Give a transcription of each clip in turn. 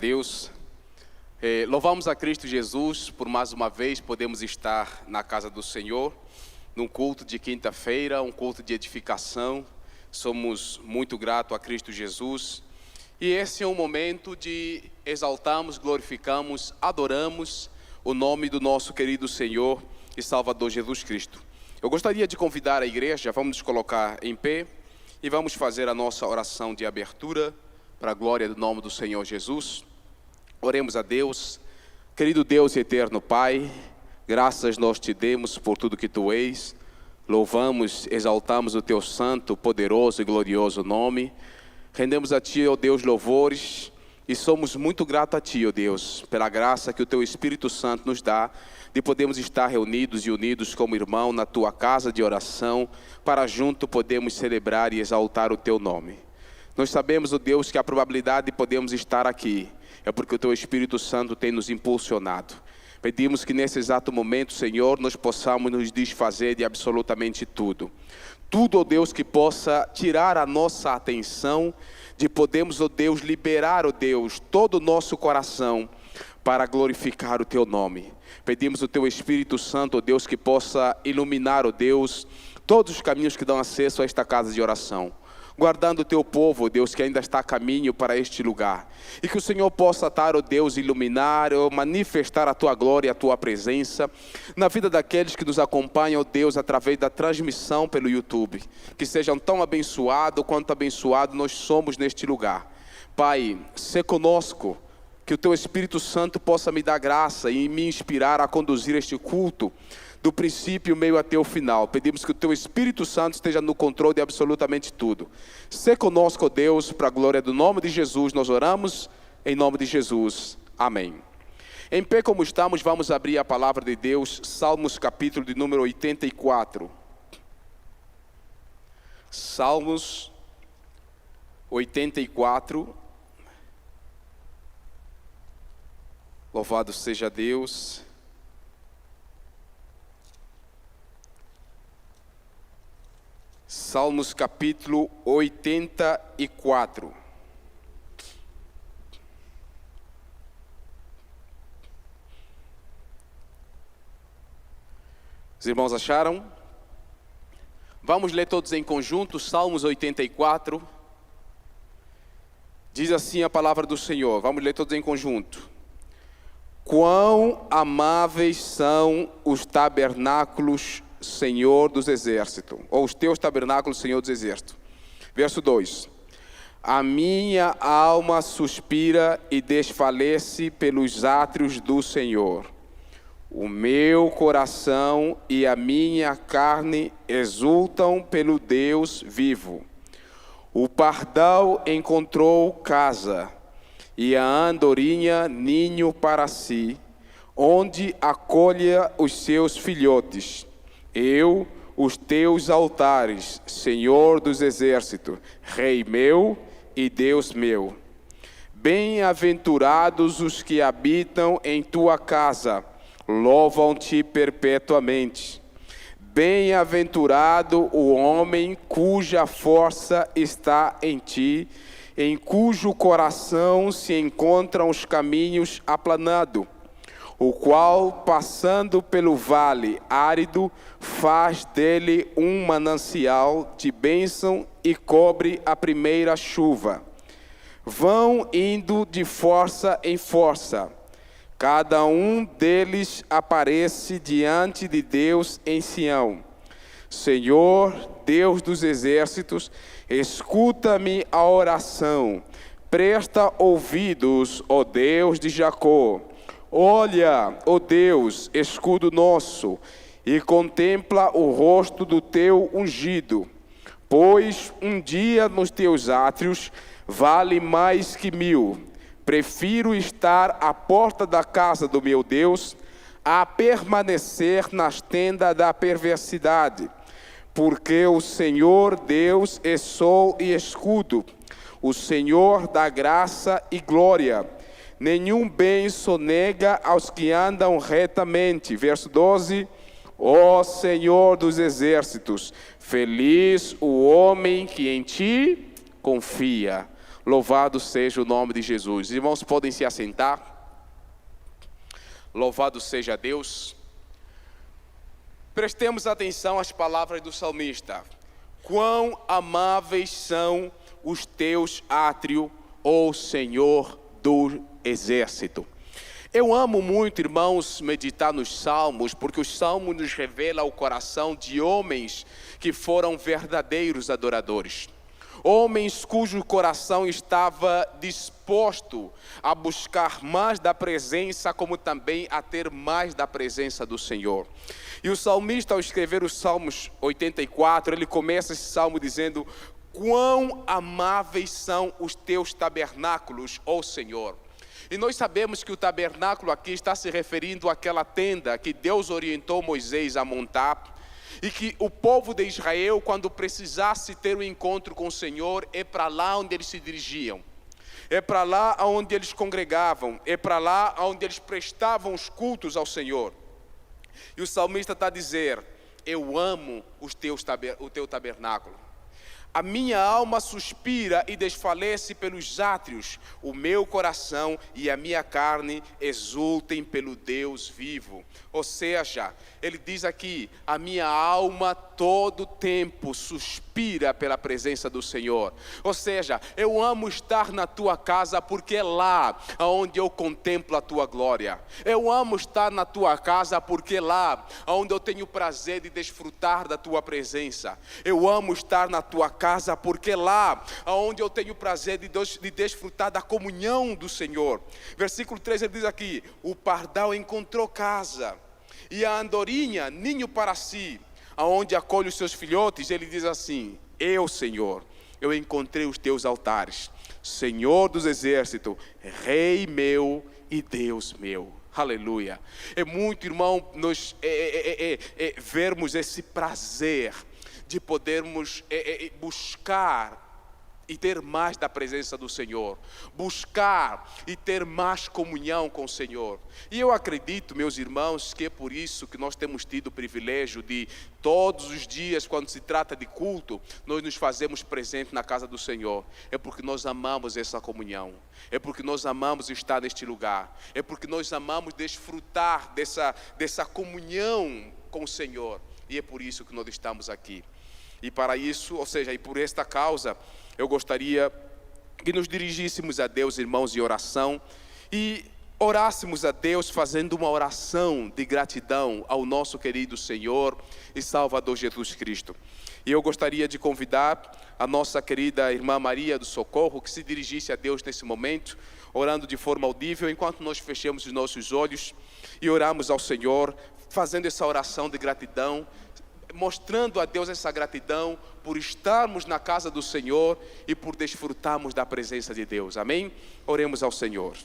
Deus. Louvamos a Cristo Jesus por mais uma vez podemos estar na casa do Senhor, num culto de quinta-feira, um culto de edificação. Somos muito gratos a Cristo Jesus. E esse é um momento de exaltarmos, glorificamos, adoramos o nome do nosso querido Senhor e Salvador Jesus Cristo. Eu gostaria de convidar a igreja, vamos nos colocar em pé e vamos fazer a nossa oração de abertura para a glória do nome do Senhor Jesus. Oremos a Deus. Querido Deus e eterno Pai, graças nós te demos por tudo que tu és. Louvamos, exaltamos o teu santo, poderoso e glorioso nome. Rendemos a ti, ó Deus, louvores e somos muito gratos a ti, ó Deus, pela graça que o teu Espírito Santo nos dá de podermos estar reunidos e unidos como irmão na tua casa de oração, para junto podermos celebrar e exaltar o teu nome. Nós sabemos, ó Deus, que a probabilidade de podermos estar aqui é porque o teu Espírito Santo tem nos impulsionado. Pedimos que nesse exato momento, Senhor, nós possamos nos desfazer de absolutamente tudo. Tudo, ó Deus, que possa tirar a nossa atenção, de podermos, ó Deus, liberar, ó Deus, todo o nosso coração para glorificar o teu nome. Pedimos o teu Espírito Santo, ó Deus, que possa iluminar, ó Deus, todos os caminhos que dão acesso a esta casa de oração. Guardando o teu povo, ó Deus, que ainda está a caminho para este lugar. E que o Senhor possa estar, ó Deus, iluminar, ou manifestar a tua glória e a tua presença na vida daqueles que nos acompanham, ó Deus, através da transmissão pelo YouTube. Que sejam tão abençoados quanto abençoados nós somos neste lugar. Pai, sê conosco, que o teu Espírito Santo possa me dar graça e me inspirar a conduzir este culto do princípio, meio até o final. Pedimos que o teu Espírito Santo esteja no controle de absolutamente tudo. Sê conosco, ó Deus, para a glória do nome de Jesus, nós oramos, em nome de Jesus. Amém. Em pé como estamos, vamos abrir a palavra de Deus, Salmos capítulo de número 84. Salmos 84. Louvado seja Deus. Salmos capítulo 84. Os irmãos acharam? Vamos ler todos em conjunto, Salmos 84. Diz assim a palavra do Senhor, vamos ler todos em conjunto. Quão amáveis são os tabernáculos, Senhor dos exércitos, ou os teus tabernáculos, Senhor dos exércitos. Verso 2. A minha alma suspira e desfalece pelos átrios do Senhor. O meu coração e a minha carne exultam pelo Deus vivo. O pardal encontrou casa e a andorinha ninho para si, onde acolha os seus filhotes. Eu, os teus altares, Senhor dos exércitos, Rei meu e Deus meu. Bem-aventurados os que habitam em tua casa, louvam-te perpetuamente. Bem-aventurado o homem cuja força está em ti, em cujo coração se encontram os caminhos aplanados, o qual, passando pelo vale árido, faz dele um manancial de bênção e cobre a primeira chuva. Vão indo de força em força. Cada um deles aparece diante de Deus em Sião. Senhor, Deus dos exércitos, escuta-me a oração. Presta ouvidos, ó Deus de Jacó. Olha, ó Deus, escudo nosso, e contempla o rosto do teu ungido. Pois um dia nos teus átrios vale mais que 1000. Prefiro estar à porta da casa do meu Deus a permanecer nas tendas da perversidade. Porque o Senhor Deus é sol e escudo, o Senhor dá graça e glória. Nenhum bem sonega aos que andam retamente. Verso 12. Ó Senhor dos exércitos, feliz o homem que em ti confia. Louvado seja o nome de Jesus. Os irmãos podem se assentar. Louvado seja Deus. Prestemos atenção às palavras do salmista. Quão amáveis são os teus átrios, ó Senhor do exército. Eu amo muito, irmãos, meditar nos salmos, porque os salmos nos revelam o coração de homens que foram verdadeiros adoradores. Homens cujo coração estava disposto a buscar mais da presença, como também a ter mais da presença do Senhor. E o salmista, ao escrever os Salmos 84, ele começa esse salmo dizendo: quão amáveis são os teus tabernáculos, ó Senhor. E nós sabemos que o tabernáculo aqui está se referindo àquela tenda que Deus orientou Moisés a montar, e que o povo de Israel, quando precisasse ter um encontro com o Senhor, é para lá onde eles se dirigiam. É para lá onde eles congregavam, é para lá onde eles prestavam os cultos ao Senhor. E o salmista está a dizer: eu amo o teu tabernáculo. A minha alma suspira e desfalece pelos átrios, o meu coração e a minha carne exultem pelo Deus vivo. Ou seja, ele diz aqui: a minha alma todo tempo suspira pela presença do Senhor. Ou seja, eu amo estar na tua casa porque é lá onde eu contemplo a tua glória. Eu amo estar na tua casa porque é lá onde eu tenho prazer de desfrutar da tua presença. Eu amo estar na tua casa porque é lá onde eu tenho prazer de desfrutar da comunhão do Senhor. Versículo 3 ele diz aqui: o pardal encontrou casa e a andorinha ninho para si, aonde acolhe os seus filhotes. Ele diz assim: eu, Senhor, eu encontrei os teus altares, Senhor dos exércitos, Rei meu e Deus meu. Aleluia. É muito, irmão, nós vermos esse prazer de podermos buscar e ter mais da presença do Senhor, buscar e ter mais comunhão com o Senhor. E eu acredito, meus irmãos, que é por isso que nós temos tido o privilégio de todos os dias, quando se trata de culto, nós nos fazemos presentes na casa do Senhor. É porque nós amamos essa comunhão, é porque nós amamos estar neste lugar, é porque nós amamos desfrutar dessa comunhão com o Senhor, e é por isso que nós estamos aqui. E para isso, ou seja, e por esta causa, eu gostaria que nos dirigíssemos a Deus, irmãos, em oração, e orássemos a Deus fazendo uma oração de gratidão ao nosso querido Senhor e Salvador Jesus Cristo. E eu gostaria de convidar a nossa querida irmã Maria do Socorro, que se dirigisse a Deus nesse momento, orando de forma audível, enquanto nós fechamos os nossos olhos e oramos ao Senhor, fazendo essa oração de gratidão, mostrando a Deus essa gratidão por estarmos na casa do Senhor e por desfrutarmos da presença de Deus. Amém? Oremos ao Senhor.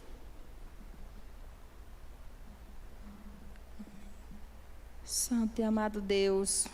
Santo e amado Deus,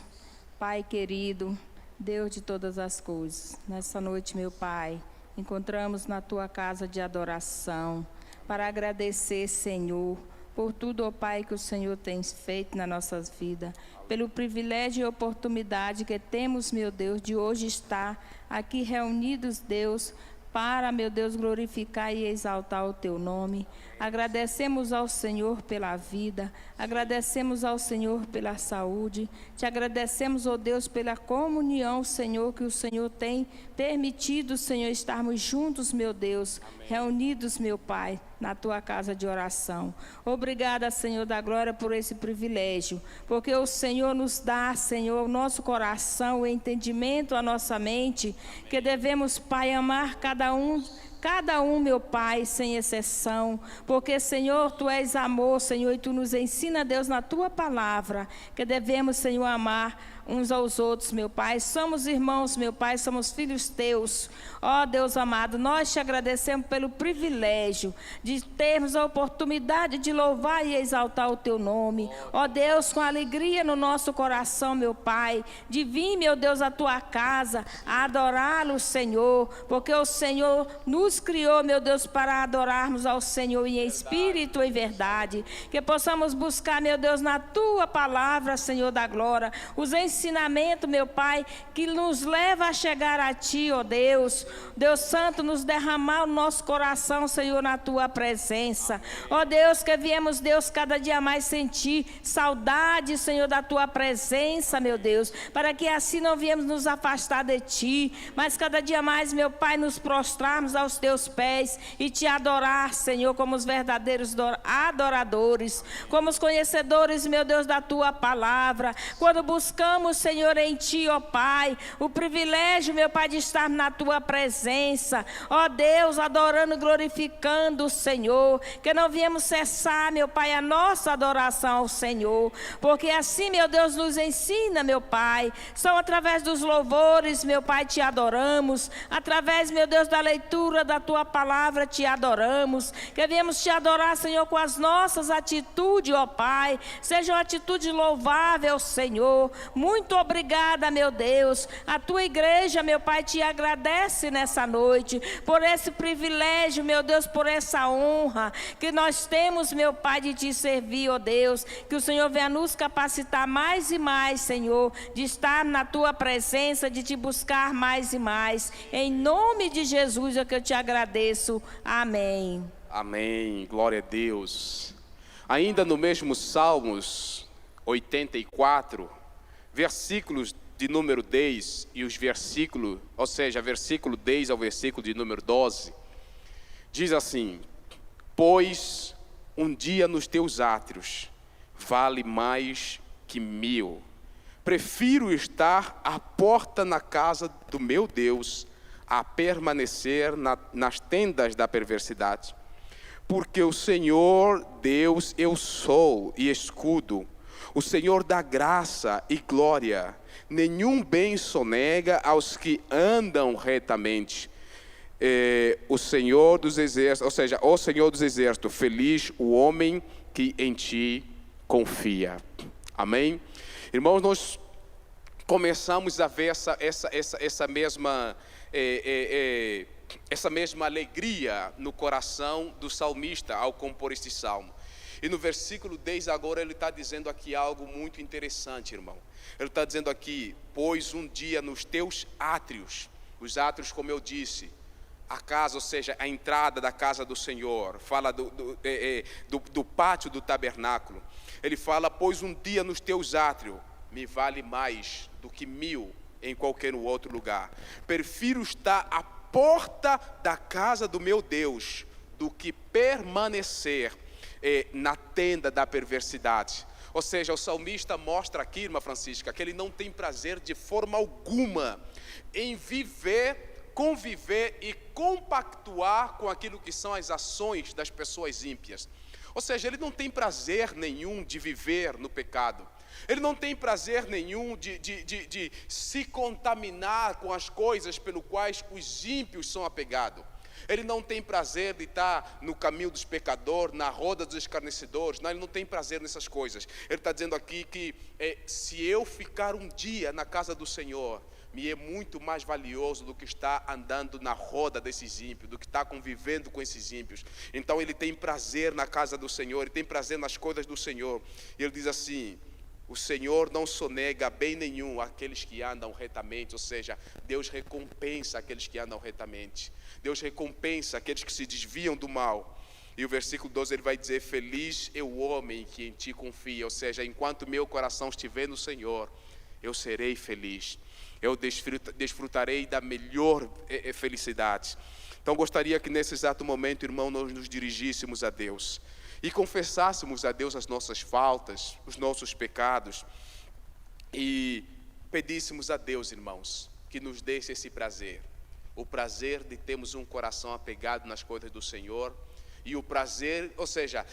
Pai querido, Deus de todas as coisas, nessa noite, meu Pai, encontramos na Tua casa de adoração para agradecer, Senhor, por tudo, ó Pai, que o Senhor tem feito nas nossas vidas, pelo privilégio e oportunidade que temos, meu Deus, de hoje estar aqui reunidos, Deus, para, meu Deus, glorificar e exaltar o Teu nome. Agradecemos ao Senhor pela vida, agradecemos ao Senhor pela saúde, te agradecemos, ó Deus, pela comunhão, Senhor, que o Senhor tem permitido, Senhor, estarmos juntos, meu Deus, amém, reunidos, meu Pai, na Tua casa de oração. Obrigada, Senhor da glória, por esse privilégio, porque o Senhor nos dá, Senhor, o nosso coração, o entendimento, a nossa mente, amém, que devemos, Pai, amar cada um, meu Pai, sem exceção, porque, Senhor, Tu és amor, Senhor, e Tu nos ensina, Deus, na Tua palavra, que devemos, Senhor, amar uns aos outros, meu Pai. Somos irmãos, meu Pai, somos filhos Teus. Ó Deus amado, nós Te agradecemos pelo privilégio de termos a oportunidade de louvar e exaltar o Teu nome. Ó Deus, com alegria no nosso coração, meu Pai, de vir, meu Deus, à Tua casa, a adorá-lo, Senhor, porque o Senhor nos nos criou, meu Deus, para adorarmos ao Senhor em espírito e em verdade. Que possamos buscar, meu Deus, na tua palavra, Senhor da glória, os ensinamentos, meu Pai, que nos leva a chegar a ti, ó Deus. Deus Santo, nos derramar o nosso coração, Senhor, na tua presença. Ó Deus, que viemos, Deus, cada dia mais sentir saudade, Senhor, da tua presença, meu Deus, para que assim não viemos nos afastar de ti, mas cada dia mais, meu Pai, nos prostrarmos aos teus pés e te adorar, Senhor, como os verdadeiros adoradores, como os conhecedores, meu Deus, da tua palavra. Quando buscamos, Senhor, em ti, ó Pai, o privilégio, meu Pai, de estar na tua presença, ó Deus, adorando, glorificando o Senhor, que não viemos cessar, meu Pai, a nossa adoração ao Senhor, porque assim, meu Deus, nos ensina, meu Pai, são através dos louvores, meu Pai, te adoramos, através, meu Deus, da leitura da tua palavra, te adoramos, que viemos te adorar, Senhor, com as nossas atitudes, ó Pai, seja uma atitude louvável, Senhor. Muito obrigada, meu Deus, a tua igreja, meu Pai, te agradece nessa noite, por esse privilégio, meu Deus, por essa honra que nós temos, meu Pai, de te servir, ó Deus, que o Senhor venha nos capacitar mais e mais, Senhor, de estar na tua presença, de te buscar mais e mais, em nome de Jesus é que eu te agradeço, amém. Amém, glória a Deus. Ainda no mesmo Salmos 84, versículos de número 10 e os versículos, ou seja, versículo 10 ao versículo de número 12, diz assim: pois um dia nos teus átrios vale mais que 1000. Prefiro estar à porta na casa do meu Deus a permanecer nas tendas da perversidade. Porque o Senhor Deus eu sou e escudo, o Senhor dá graça e glória. Nenhum bem sonega aos que andam retamente. O Senhor dos exércitos, ou seja, o Senhor dos exércitos, feliz o homem que em ti confia. Amém? Irmãos, nós começamos a ver essa mesma alegria no coração do salmista ao compor este salmo. E no versículo 10 agora ele está dizendo aqui algo muito interessante, irmão. Ele está dizendo aqui: pois um dia nos teus átrios, os átrios, como eu disse, a casa, ou seja, a entrada da casa do Senhor, fala do pátio do tabernáculo. Ele fala: pois um dia nos teus átrios me vale mais do que 1000 em qualquer outro lugar. Prefiro estar à porta da casa do meu Deus do que permanecer na tenda da perversidade. Ou seja, o salmista mostra aqui, irmã Francisca, que ele não tem prazer de forma alguma em viver, conviver e compactuar com aquilo que são as ações das pessoas ímpias. Ou seja, ele não tem prazer nenhum de viver no pecado. Ele não tem prazer nenhum de se contaminar com as coisas pelo quais os ímpios são apegados. Ele não tem prazer de estar no caminho dos pecadores, na roda dos escarnecedores. Não, ele não tem prazer nessas coisas. Ele está dizendo aqui que se eu ficar um dia na casa do Senhor, me é muito mais valioso do que estar andando na roda desses ímpios, do que estar convivendo com esses ímpios. Então ele tem prazer na casa do Senhor, ele tem prazer nas coisas do Senhor. E ele diz assim: o Senhor não sonega bem nenhum àqueles que andam retamente. Ou seja, Deus recompensa aqueles que andam retamente. Deus recompensa aqueles que se desviam do mal. E o versículo 12 ele vai dizer: feliz é o homem que em ti confia. Ou seja, enquanto meu coração estiver no Senhor, eu serei feliz. Eu desfrutarei da melhor felicidade. Então gostaria que nesse exato momento, irmão, nós nos dirigíssemos a Deus e confessássemos a Deus as nossas faltas, os nossos pecados, e pedíssemos a Deus, irmãos, que nos desse esse prazer, o prazer de termos um coração apegado nas coisas do Senhor, e o prazer, ou seja,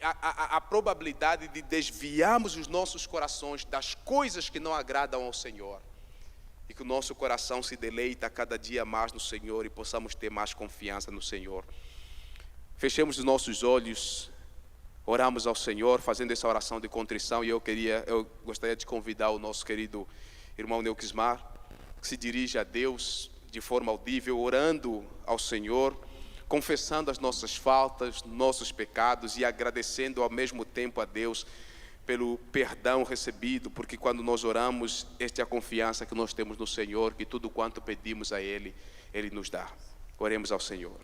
a probabilidade de desviarmos os nossos corações das coisas que não agradam ao Senhor, e que o nosso coração se deleita cada dia mais no Senhor e possamos ter mais confiança no Senhor. Fechemos os nossos olhos, oramos ao Senhor, fazendo essa oração de contrição. E eu gostaria de convidar o nosso querido irmão Neuquismar, que se dirige a Deus de forma audível, orando ao Senhor, confessando as nossas faltas, nossos pecados e agradecendo ao mesmo tempo a Deus pelo perdão recebido, porque quando nós oramos, esta é a confiança que nós temos no Senhor, que tudo quanto pedimos a Ele, Ele nos dá. Oremos ao Senhor.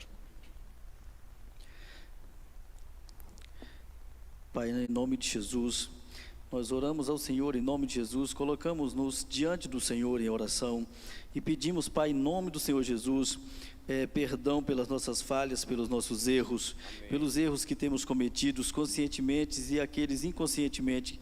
Pai, em nome de Jesus, nós oramos ao Senhor em nome de Jesus, colocamos-nos diante do Senhor em oração e pedimos, Pai, em nome do Senhor Jesus, perdão pelas nossas falhas, pelos nossos erros, pelos erros que temos cometidos conscientemente e aqueles inconscientemente.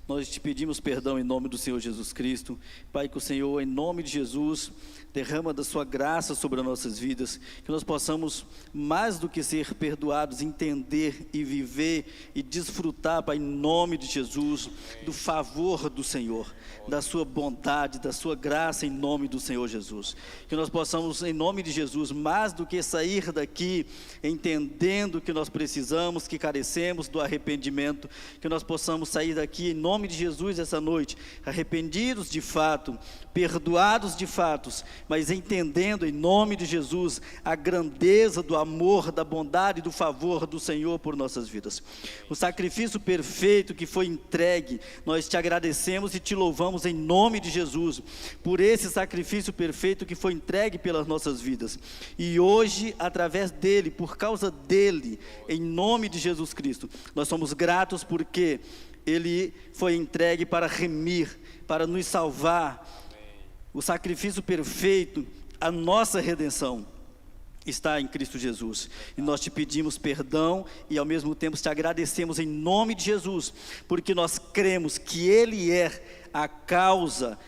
Nós te pedimos perdão em nome do Senhor Jesus Cristo. Pai, que o Senhor, em nome de Jesus, derrama da sua graça sobre as nossas vidas, que nós possamos, mais do que ser perdoados, entender e viver e desfrutar, Pai, em nome de Jesus, do favor do Senhor, da sua bondade, da sua graça, em nome do Senhor Jesus. Que nós possamos, em nome de Jesus, mais do que sair daqui entendendo que nós precisamos, que carecemos do arrependimento, que nós possamos sair daqui em nome de Jesus essa noite, arrependidos de fato, perdoados de fatos, mas entendendo em nome de Jesus a grandeza do amor, da bondade e do favor do Senhor por nossas vidas. O sacrifício perfeito que foi entregue, nós te agradecemos e te louvamos em nome de Jesus, por esse sacrifício perfeito que foi entregue pelas nossas vidas, e hoje, através dele, por causa dele, em nome de Jesus Cristo, nós somos gratos porque ele foi entregue para remir, para nos salvar. O sacrifício perfeito, a nossa redenção, está em Cristo Jesus, e nós te pedimos perdão e ao mesmo tempo te agradecemos em nome de Jesus, porque nós cremos que Ele é a causa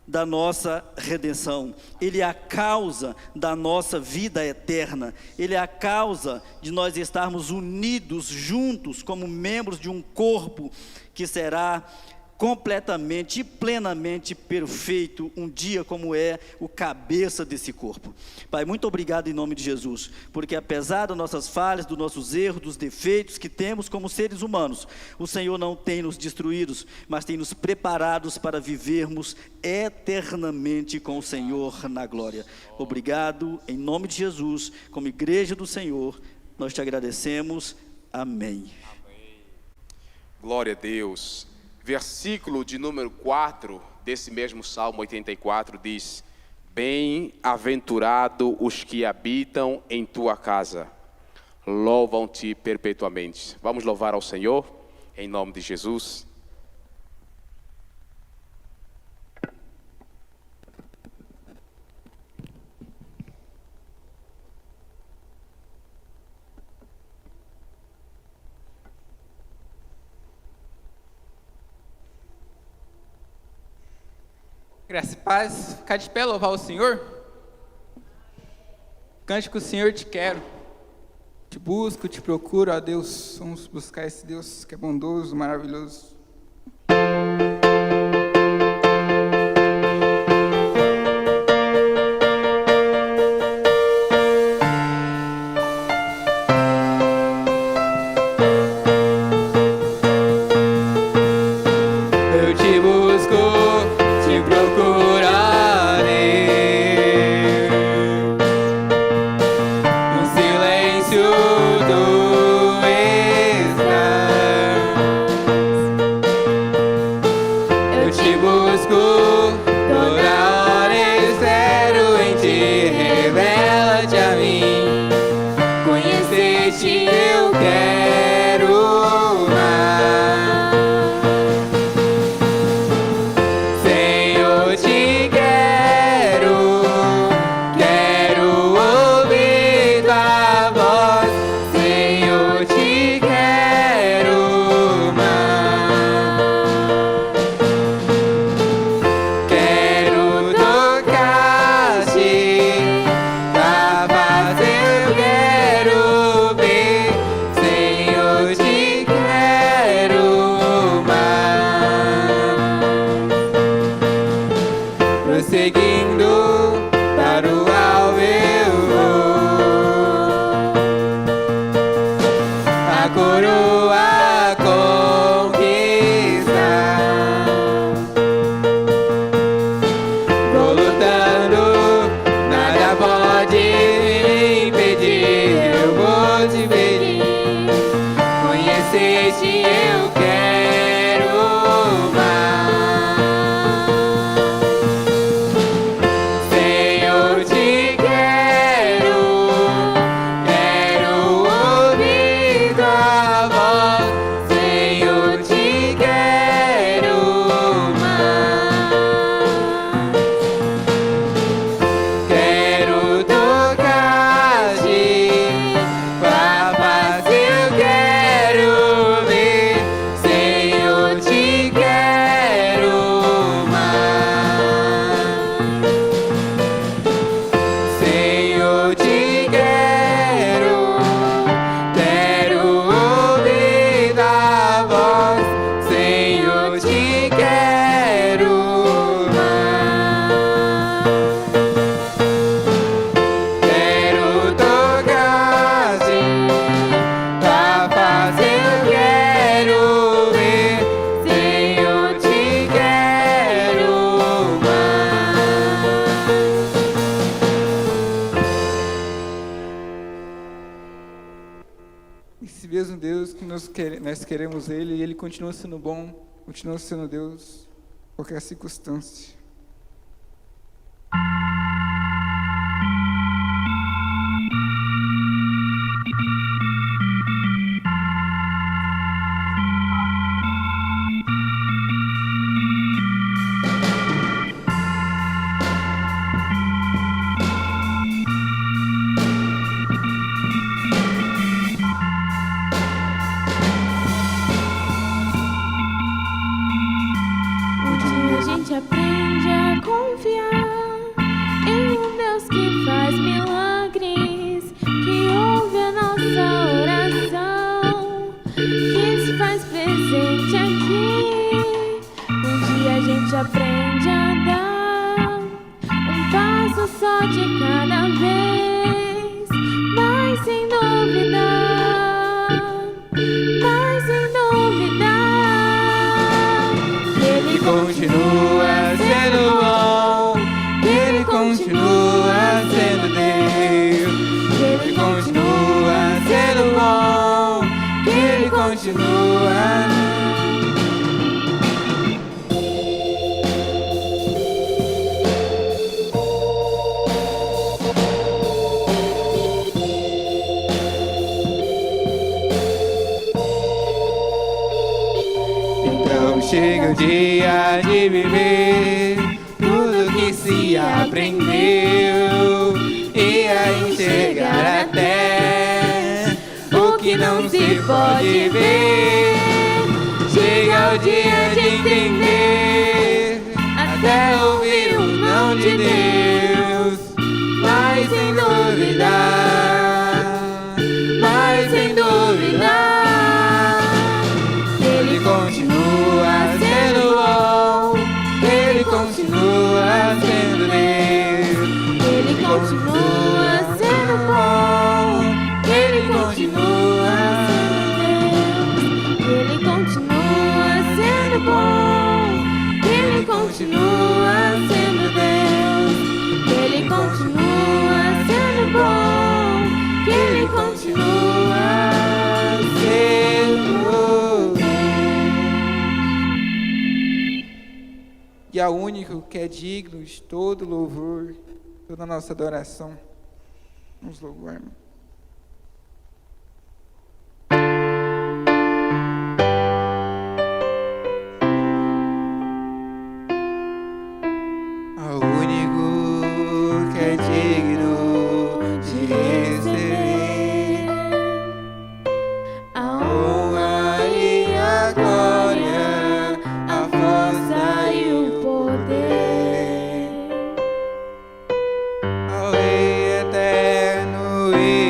da nossa redenção, Ele é a causa da nossa vida eterna, Ele é a causa de nós estarmos unidos, juntos, como membros de um corpo que será completamente e plenamente perfeito, um dia como é o cabeça desse corpo. Pai, muito obrigado em nome de Jesus, porque apesar das nossas falhas, dos nossos erros, dos defeitos que temos como seres humanos, o Senhor não tem nos destruídos, mas tem nos preparados para vivermos eternamente com o Senhor na glória. Obrigado em nome de Jesus, como igreja do Senhor, nós te agradecemos. Amém. Glória a Deus. Versículo de número 4 desse mesmo Salmo 84 diz: Bem-aventurado os que habitam em tua casa, louvam-te perpetuamente. Vamos louvar ao Senhor, em nome de Jesus. Graça e paz, ficar de pé, louvar o Senhor. Cante que o Senhor te quero. Te busco, te procuro, ó Deus. Vamos buscar esse Deus que é bondoso, maravilhoso. nós queremos Ele e Ele continua sendo bom, continua sendo Deus, em qualquer circunstância. A gente aprende a confiar em um Deus que faz milagres, que ouve a nossa oração, que se faz presente aqui. Um dia a gente aprende a dar um passo só de cada vez, mas sem duvidar, mas sem duvidar. Ele Continua sendo bom, Ele continua sendo Deus. Ele continua sendo bom, Ele continua. Então chega o dia de viver tudo que se aprendeu e a enxergar até o que não se pode ver. Chega o dia de entender, até ouvir o não de Deus, mas sem duvidar, mas sem duvidar. Ele continua sendo bom, Ele continua sendo Deus. Ele continua sendo bom, Ele continua sendo Deus. Ele continua sendo bom, Ele continua sendo Deus. Ele continua sendo bom, Ele continua sendo Deus. E ao único que é digno de todo louvor, toda a nossa adoração. Vamos louvar, irmão. Ao único que é digno de receber A honra e a glória, a força e o poder. ao Rei eterno e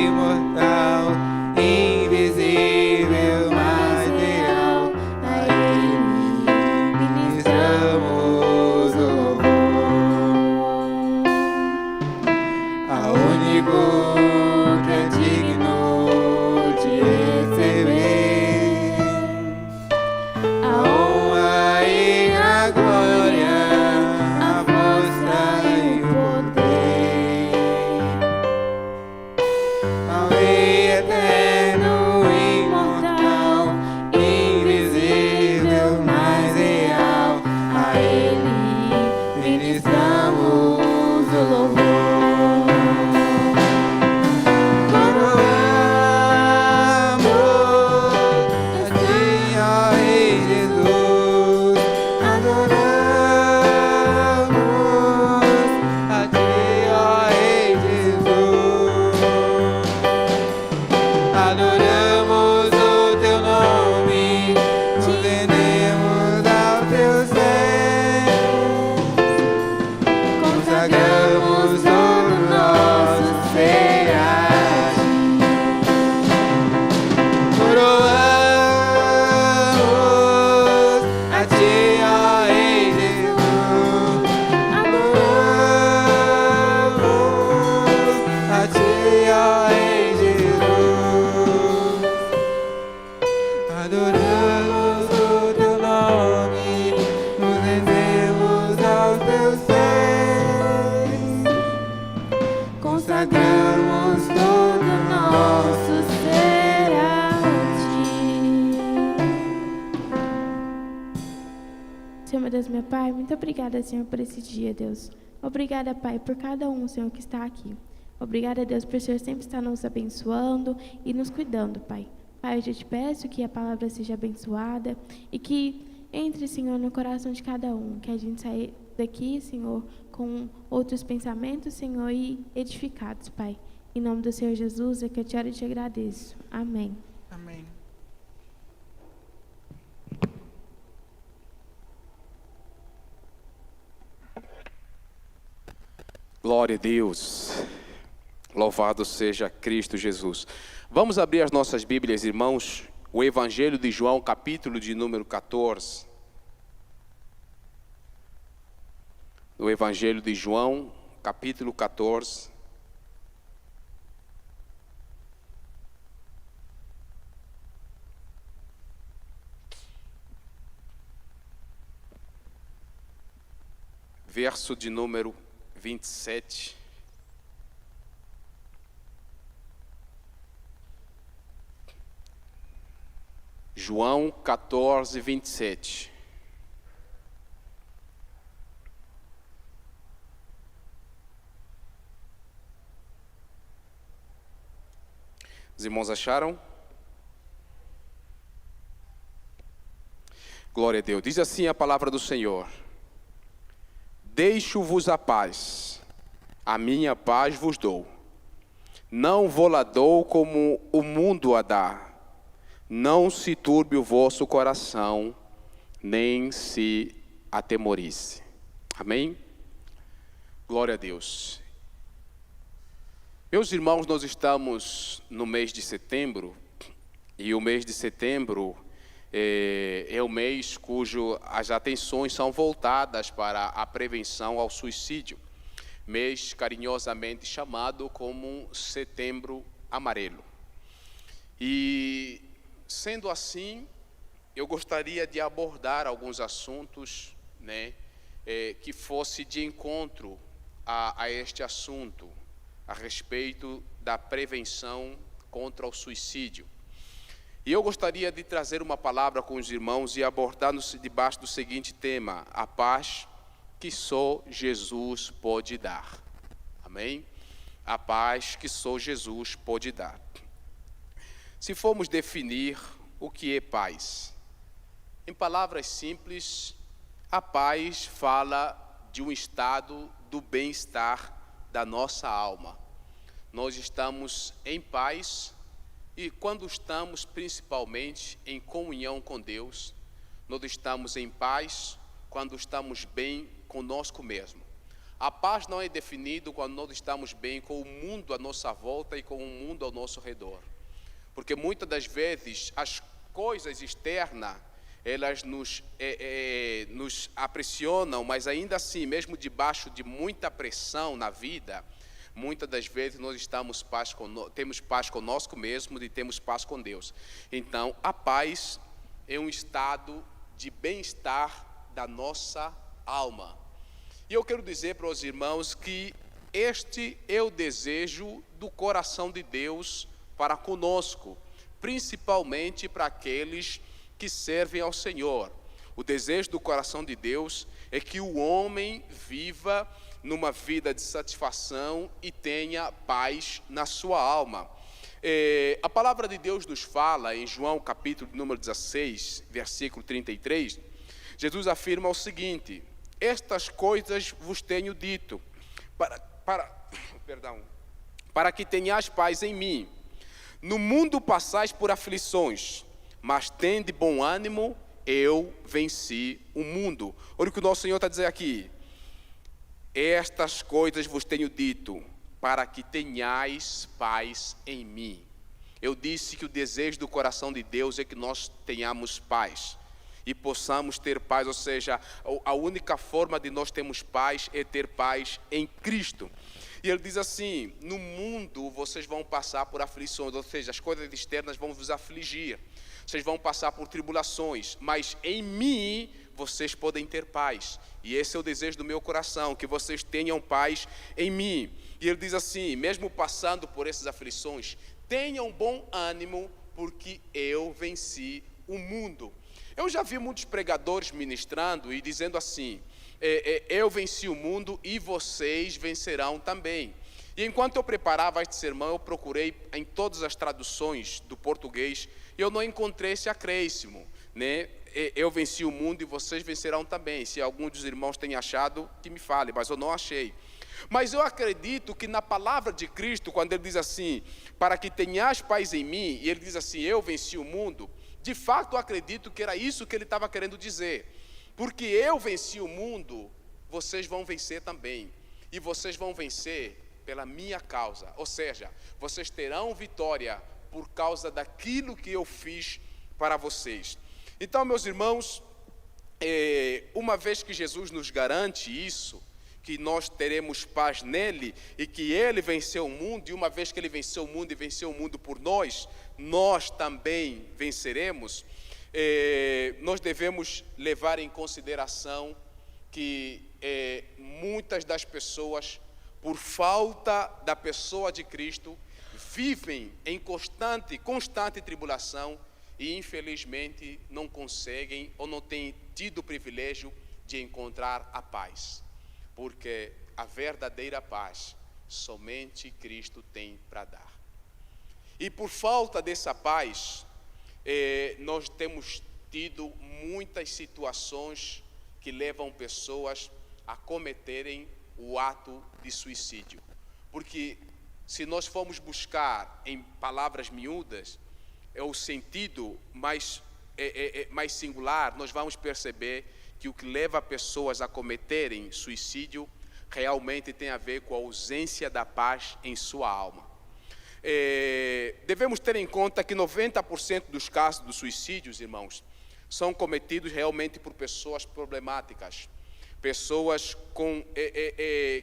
Senhor, meu Deus, meu Pai, muito obrigada, Senhor, por esse dia, Deus. Obrigada, Pai, por cada um, Senhor, que está aqui. Obrigada, Deus, por o Senhor sempre estar nos abençoando e nos cuidando, Pai. Pai, eu te peço que a palavra seja abençoada e que entre, Senhor, no coração de cada um, que a gente saia daqui, Senhor, com outros pensamentos, Senhor, e edificados, Pai. Em nome do Senhor Jesus, é que eu te oro e te agradeço. Amém. Amém. Glória a Deus. Louvado seja Cristo Jesus. Vamos abrir as nossas Bíblias, irmãos. O Evangelho de João, capítulo de número 14. O Evangelho de João, capítulo 14. Verso de número 27. João 14, 27. Os irmãos acharam? Glória a Deus. Diz assim a palavra do Senhor: deixo-vos a paz, a minha paz vos dou. Não vou-la dou como o mundo a dá. Não se turbe o vosso coração, nem se atemorize. Amém? Glória a Deus. Meus irmãos, nós estamos no mês de setembro, e o mês de setembro é o mês cujo as atenções são voltadas para a prevenção ao suicídio. Mês carinhosamente chamado como Setembro Amarelo. E, sendo assim, eu gostaria de abordar alguns assuntos, que fosse de encontro a este assunto, a respeito da prevenção contra o suicídio. E eu gostaria de trazer uma palavra com os irmãos e abordar-nos debaixo do seguinte tema: a paz que só Jesus pode dar. Amém? A paz que só Jesus pode dar. Se formos definir o que é paz, em palavras simples, a paz fala de um estado do bem-estar da nossa alma. Nós estamos em paz, e quando estamos principalmente em comunhão com Deus, nós estamos em paz quando estamos bem conosco mesmo. A paz não é definida quando nós estamos bem com o mundo à nossa volta e com o mundo ao nosso redor. Porque muitas das vezes as coisas externas, elas nos apressionam, mas ainda assim, mesmo debaixo de muita pressão na vida, muitas das vezes nós temos paz conosco mesmo e temos paz com Deus. Então, a paz é um estado de bem-estar da nossa alma. E eu quero dizer para os irmãos que este é o desejo do coração de Deus para conosco, principalmente para aqueles que servem ao Senhor. O desejo do coração de Deus é que o homem viva numa vida de satisfação e tenha paz na sua alma. A palavra de Deus nos fala em João capítulo número 16, versículo 33, Jesus afirma o seguinte: estas coisas vos tenho dito, para que tenhais paz em mim. No mundo passais por aflições, mas tende bom ânimo, eu venci o mundo. Olha o que o nosso Senhor está dizendo aqui: estas coisas vos tenho dito, para que tenhais paz em mim. Eu disse que o desejo do coração de Deus é que nós tenhamos paz e possamos ter paz, ou seja, a única forma de nós termos paz é ter paz em Cristo. E ele diz assim: no mundo vocês vão passar por aflições, ou seja, as coisas externas vão vos afligir, vocês vão passar por tribulações, mas em mim vocês podem ter paz. E esse é o desejo do meu coração, que vocês tenham paz em mim. E ele diz assim: mesmo passando por essas aflições, tenham bom ânimo, porque eu venci o mundo. Eu já vi muitos pregadores ministrando e dizendo assim: eu venci o mundo e vocês vencerão também. E enquanto eu preparava este sermão, eu procurei em todas as traduções do português e eu não encontrei esse acréscimo, né? Eu venci o mundo e vocês vencerão também. Se algum dos irmãos tem achado, que me fale, mas eu não achei. Mas eu acredito que na palavra de Cristo, quando ele diz assim, para que tenhas paz em mim, e ele diz assim, eu venci o mundo, de fato eu acredito que era isso que ele estava querendo dizer. Porque eu venci o mundo, vocês vão vencer também. E vocês vão vencer pela minha causa. Ou seja, vocês terão vitória por causa daquilo que eu fiz para vocês. Então, meus irmãos, uma vez que Jesus nos garante isso, que nós teremos paz nele e que ele venceu o mundo, e uma vez que ele venceu o mundo e venceu o mundo por nós, nós também venceremos, nós devemos levar em consideração que muitas das pessoas, por falta da pessoa de Cristo, vivem em constante tribulação e infelizmente não conseguem ou não têm tido o privilégio de encontrar a paz. Porque a verdadeira paz somente Cristo tem para dar. E por falta dessa paz, nós temos tido muitas situações que levam pessoas a cometerem o ato de suicídio. Porque se nós formos buscar em palavras miúdas, o sentido mais singular, nós vamos perceber que o que leva pessoas a cometerem suicídio realmente tem a ver com a ausência da paz em sua alma. Devemos ter em conta que 90% dos casos dos suicídios, irmãos, são cometidos realmente por pessoas problemáticas, pessoas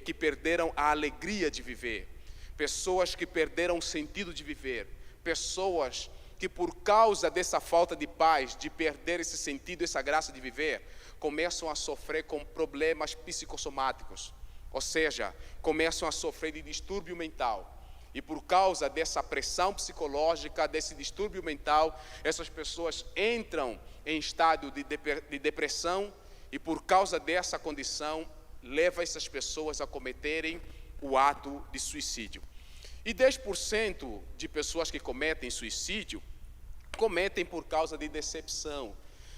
que perderam a alegria de viver, pessoas que perderam o sentido de viver, pessoas que por causa dessa falta de paz, de perder esse sentido, essa graça de viver, começam a sofrer com problemas psicossomáticos, ou seja, começam a sofrer de distúrbio mental. E por causa dessa pressão psicológica, desse distúrbio mental, essas pessoas entram em estado de depressão e por causa dessa condição, leva essas pessoas a cometerem o ato de suicídio. E 10% de pessoas que cometem suicídio, cometem por causa de decepção,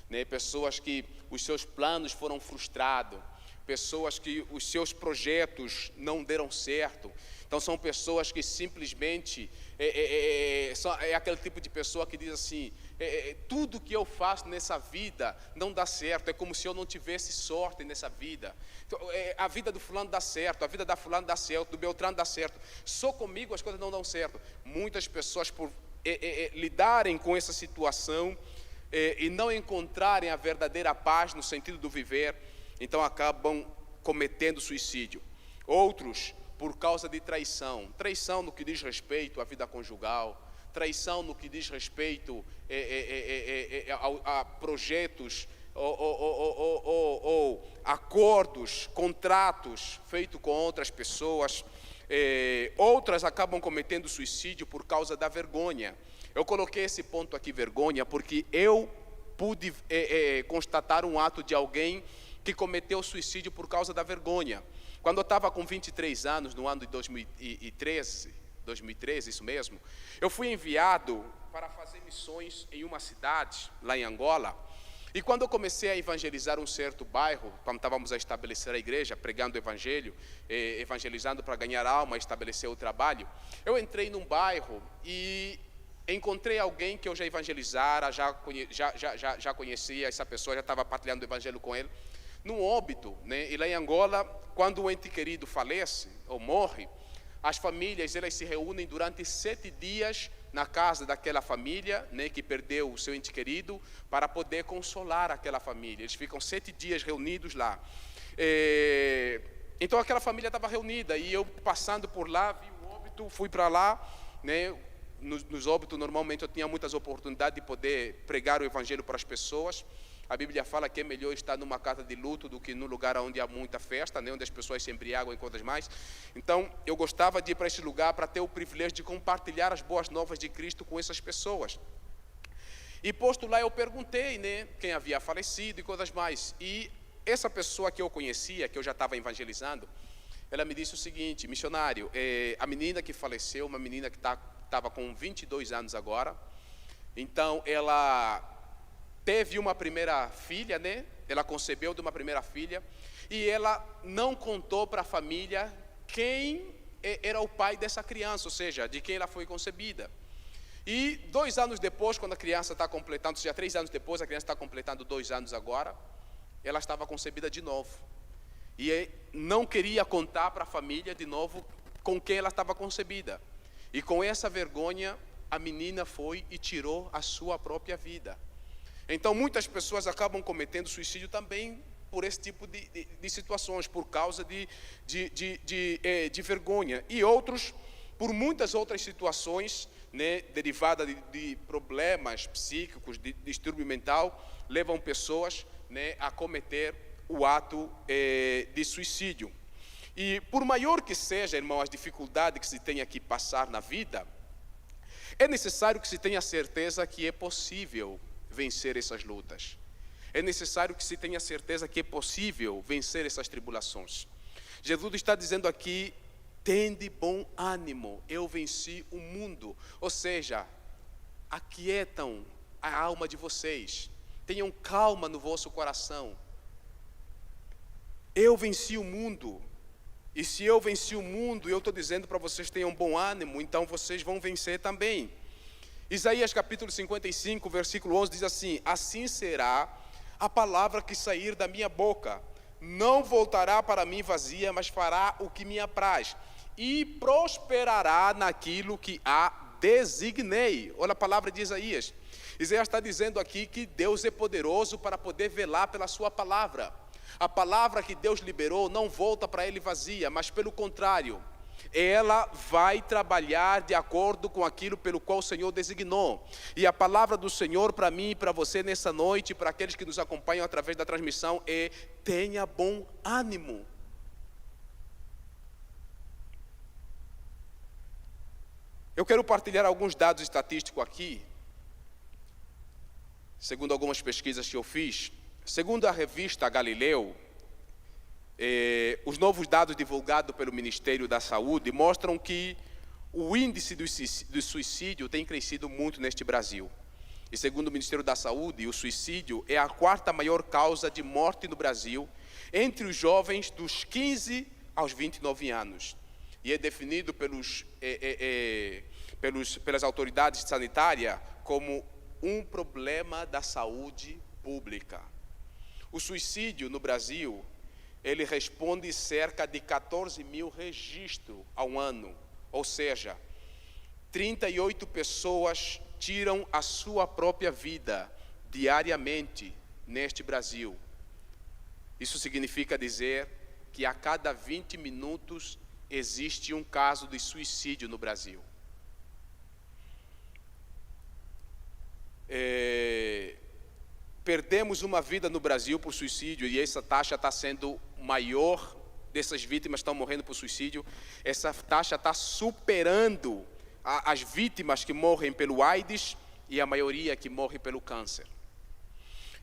né? Pessoas que os seus planos foram frustrados, pessoas que os seus projetos não deram certo. Então são pessoas que simplesmente é aquele tipo de pessoa que diz assim, tudo que eu faço nessa vida não dá certo, é como se eu não tivesse sorte nessa vida. Então, a vida do fulano dá certo, a vida da fulano dá certo, do Beltrano dá certo, só comigo as coisas não dão certo. Muitas pessoas por lidarem com essa situação e não encontrarem a verdadeira paz no sentido do viver, então acabam cometendo suicídio. Outros por causa de traição no que diz respeito à vida conjugal, traição no que diz respeito a projetos ou acordos, contratos feitos com outras pessoas. Outras acabam cometendo suicídio por causa da vergonha. Eu coloquei esse ponto aqui, vergonha, porque eu pude constatar um ato de alguém que cometeu suicídio por causa da vergonha. Quando eu estava com 23 anos, no ano de 2013, isso mesmo, eu fui enviado para fazer missões em uma cidade, lá em Angola, e quando eu comecei a evangelizar um certo bairro, quando estávamos a estabelecer a igreja, pregando o evangelho, evangelizando para ganhar alma, estabelecer o trabalho, eu entrei num bairro e encontrei alguém que eu já evangelizara, já conhecia essa pessoa, já estava partilhando o evangelho com ele, num óbito, né? E lá em Angola, quando um ente querido falece ou morre, as famílias elas se reúnem durante 7 dias na casa daquela família, né, que perdeu o seu ente querido, para poder consolar aquela família. Eles ficam 7 dias reunidos lá. Então aquela família estava reunida e eu passando por lá, vi o óbito, fui para lá, né? Nos óbitos normalmente eu tinha muitas oportunidades de poder pregar o evangelho para as pessoas. A Bíblia fala que é melhor estar numa casa de luto do que num lugar onde há muita festa, né, onde as pessoas se embriagam e coisas mais. Então, eu gostava de ir para esse lugar para ter o privilégio de compartilhar as boas novas de Cristo com essas pessoas. E posto lá eu perguntei, né, quem havia falecido e coisas mais. E essa pessoa que eu conhecia, que eu já estava evangelizando, ela me disse o seguinte: missionário, a menina que faleceu, uma menina que estava com 22 anos agora, então ela teve uma primeira filha, né? Ela concebeu de uma primeira filha, e ela não contou para a família quem era o pai dessa criança, ou seja, de quem ela foi concebida. E 2 anos depois, quando a criança está completando, ou seja, 3 anos depois, a criança está completando 2 anos agora, ela estava concebida de novo. E não queria contar para a família de novo com quem ela estava concebida. E com essa vergonha, a menina foi e tirou a sua própria vida. Então, muitas pessoas acabam cometendo suicídio também por esse tipo de situações, por causa de vergonha. E outros, por muitas outras situações, né, derivada de problemas psíquicos, de distúrbio mental, levam pessoas, né, a cometer o ato de suicídio. E por maior que seja, irmão, as dificuldades que se tenha que passar na vida, é necessário que se tenha certeza que é possível vencer essas lutas. É necessário que se tenha certeza que é possível vencer essas tribulações. Jesus está dizendo aqui: tende bom ânimo, eu venci o mundo. Ou seja, aquietam a alma de vocês, tenham calma no vosso coração. Eu venci o mundo, e se eu venci o mundo, eu estou dizendo para vocês: tenham bom ânimo, então vocês vão vencer também. Isaías capítulo 55, versículo 11 diz assim: assim será a palavra que sair da minha boca, não voltará para mim vazia, mas fará o que me apraz, e prosperará naquilo que a designei. Olha a palavra de Isaías. Isaías está dizendo aqui que Deus é poderoso para poder velar pela sua palavra. A palavra que Deus liberou não volta para ele vazia, mas pelo contrário, ela vai trabalhar de acordo com aquilo pelo qual o Senhor designou. E a palavra do Senhor para mim e para você nessa noite, para aqueles que nos acompanham através da transmissão, é: tenha bom ânimo. Eu quero partilhar alguns dados estatísticos aqui, segundo algumas pesquisas que eu fiz. Segundo a revista Galileu, os novos dados divulgados pelo Ministério da Saúde mostram que o índice do suicídio tem crescido muito neste Brasil. E segundo o Ministério da Saúde, o suicídio é a 4ª maior causa de morte no Brasil entre os jovens dos 15 aos 29 anos. E é definido pelas autoridades sanitárias como um problema da saúde pública. O suicídio no Brasil, ele responde cerca de 14 mil registros ao ano. Ou seja, 38 pessoas tiram a sua própria vida diariamente neste Brasil. Isso significa dizer que a cada 20 minutos existe um caso de suicídio no Brasil. Perdemos uma vida no Brasil por suicídio, e essa taxa está sendo maior, dessas vítimas estão morrendo por suicídio. Essa taxa está superando as vítimas que morrem pelo AIDS e a maioria que morre pelo câncer.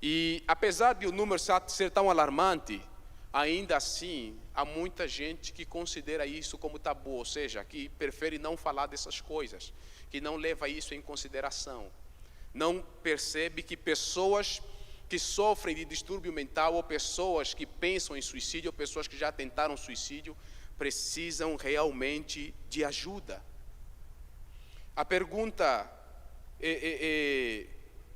E apesar de o número ser tão alarmante, ainda assim há muita gente que considera isso como tabu, ou seja, que prefere não falar dessas coisas, que não leva isso em consideração. Não percebe que pessoas que sofrem de distúrbio mental, ou pessoas que pensam em suicídio, ou pessoas que já tentaram suicídio, precisam realmente de ajuda. A pergunta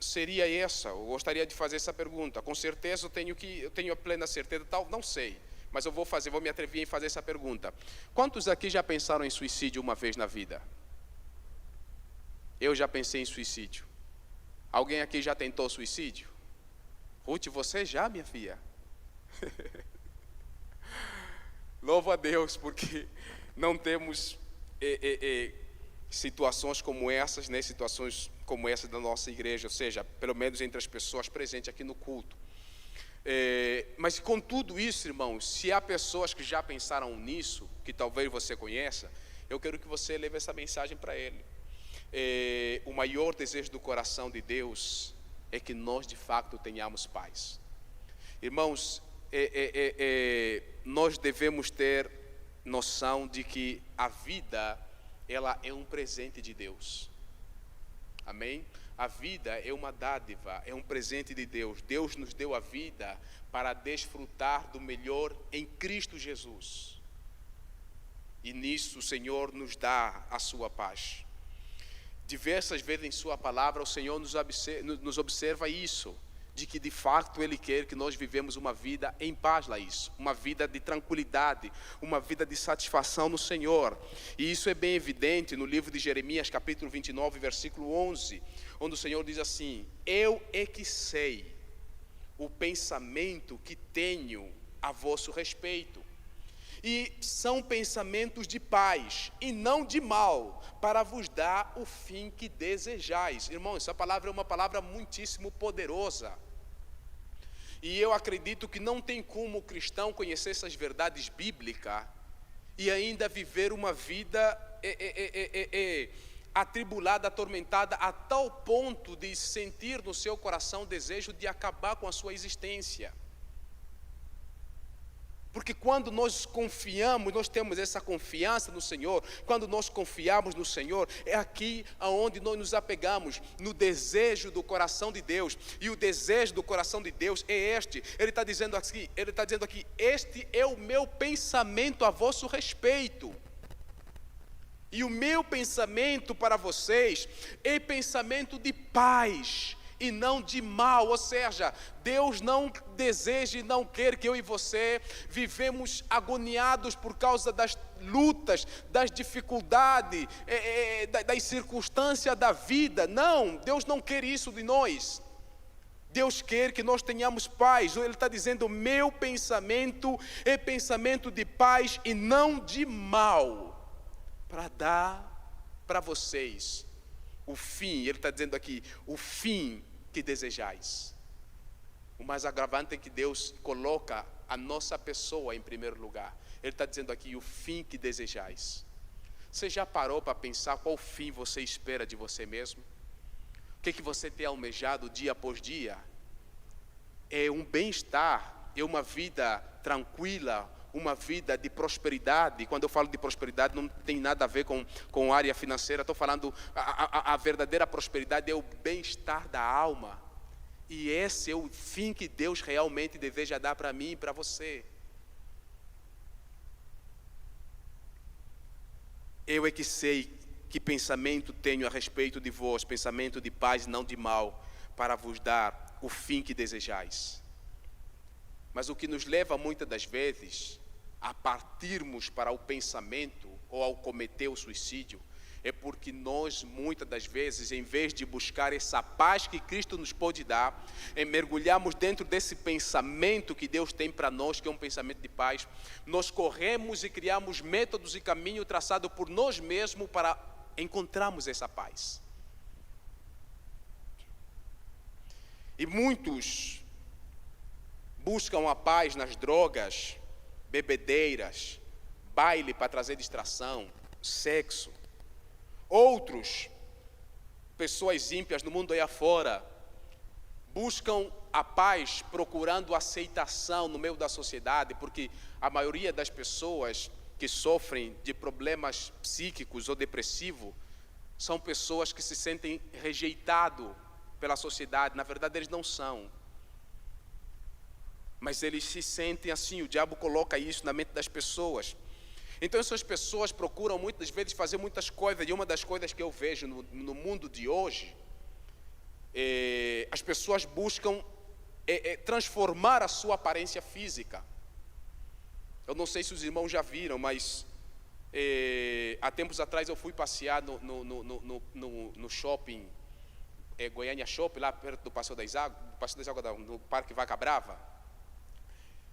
seria essa: eu gostaria de fazer essa pergunta. Com certeza eu tenho a plena certeza, não sei, mas vou me atrever em fazer essa pergunta. Quantos aqui já pensaram em suicídio uma vez na vida? Eu já pensei em suicídio. Alguém aqui já tentou suicídio? Ruth, você já, minha filha? Louvo a Deus, porque não temos situações como essas, né? Situações como essa da nossa igreja, ou seja, pelo menos entre as pessoas presentes aqui no culto. Mas com tudo isso, irmãos, se há pessoas que já pensaram nisso, que talvez você conheça, eu quero que você leve essa mensagem para ele. O maior desejo do coração de Deus é que nós de fato tenhamos paz. Irmãos, nós devemos ter noção de que a vida, ela é um presente de Deus. Amém? A vida é uma dádiva, é um presente de Deus. Deus nos deu a vida para desfrutar do melhor em Cristo Jesus. E nisso o Senhor nos dá a sua paz. Diversas vezes em sua palavra o Senhor nos observa isso, de que de fato Ele quer que nós vivemos uma vida em paz, Laís, uma vida de tranquilidade, uma vida de satisfação no Senhor. E isso é bem evidente no livro de Jeremias, capítulo 29, versículo 11, onde o Senhor diz assim: eu é que sei o pensamento que tenho a vosso respeito, e são pensamentos de paz e não de mal, para vos dar o fim que desejais. Irmão, essa palavra é uma palavra muitíssimo poderosa. E eu acredito que não tem como o cristão conhecer essas verdades bíblicas e ainda viver uma vida atribulada, atormentada, a tal ponto de sentir no seu coração o desejo de acabar com a sua existência. Porque quando nós confiamos, nós temos essa confiança no Senhor, quando nós confiamos no Senhor, é aqui aonde nós nos apegamos, no desejo do coração de Deus. E o desejo do coração de Deus é este. Ele está dizendo aqui, este é o meu pensamento a vosso respeito. E o meu pensamento para vocês é pensamento de paz e não de mal. Ou seja, Deus não deseja e não quer que eu e você vivemos agoniados por causa das lutas, das dificuldades, das circunstâncias da vida. Não, Deus não quer isso de nós. Deus quer que nós tenhamos paz. Ele está dizendo: meu pensamento é pensamento de paz e não de mal, para dar para vocês o fim. Ele está dizendo aqui, o fim que desejais. O mais agravante é que Deus coloca a nossa pessoa em primeiro lugar. Ele está dizendo aqui, o fim que desejais. Você já parou para pensar qual fim você espera de você mesmo? O que você tem almejado dia após dia? É um bem-estar, é uma vida tranquila, uma vida de prosperidade. E quando eu falo de prosperidade, não tem nada a ver com área financeira. Estou falando, a verdadeira prosperidade é o bem-estar da alma. E esse é o fim que Deus realmente deseja dar para mim e para você. Eu é que sei que pensamento tenho a respeito de vós, pensamento de paz e não de mal, para vos dar o fim que desejais. Mas o que nos leva muitas das vezes a partirmos para o pensamento ou ao cometer o suicídio, é porque nós muitas das vezes, em vez de buscar essa paz que Cristo nos pode dar, mergulhamos dentro desse pensamento que Deus tem para nós, que é um pensamento de paz, nós corremos e criamos métodos e caminho traçado por nós mesmos para encontrarmos essa paz. E muitos buscam a paz nas drogas, bebedeiras, baile para trazer distração, sexo. Outros, pessoas ímpias no mundo aí afora, buscam a paz procurando aceitação no meio da sociedade, porque a maioria das pessoas que sofrem de problemas psíquicos ou depressivos são pessoas que se sentem rejeitados pela sociedade. Na verdade, eles não são. Mas eles se sentem assim, o diabo coloca isso na mente das pessoas. Então essas pessoas procuram muitas vezes fazer muitas coisas, e uma das coisas que eu vejo no mundo de hoje, as pessoas buscam transformar a sua aparência física. Eu não sei se os irmãos já viram, mas há tempos atrás eu fui passear no shopping, Goiânia Shopping, lá perto do Passeio das Águas, no Parque Vaca Brava.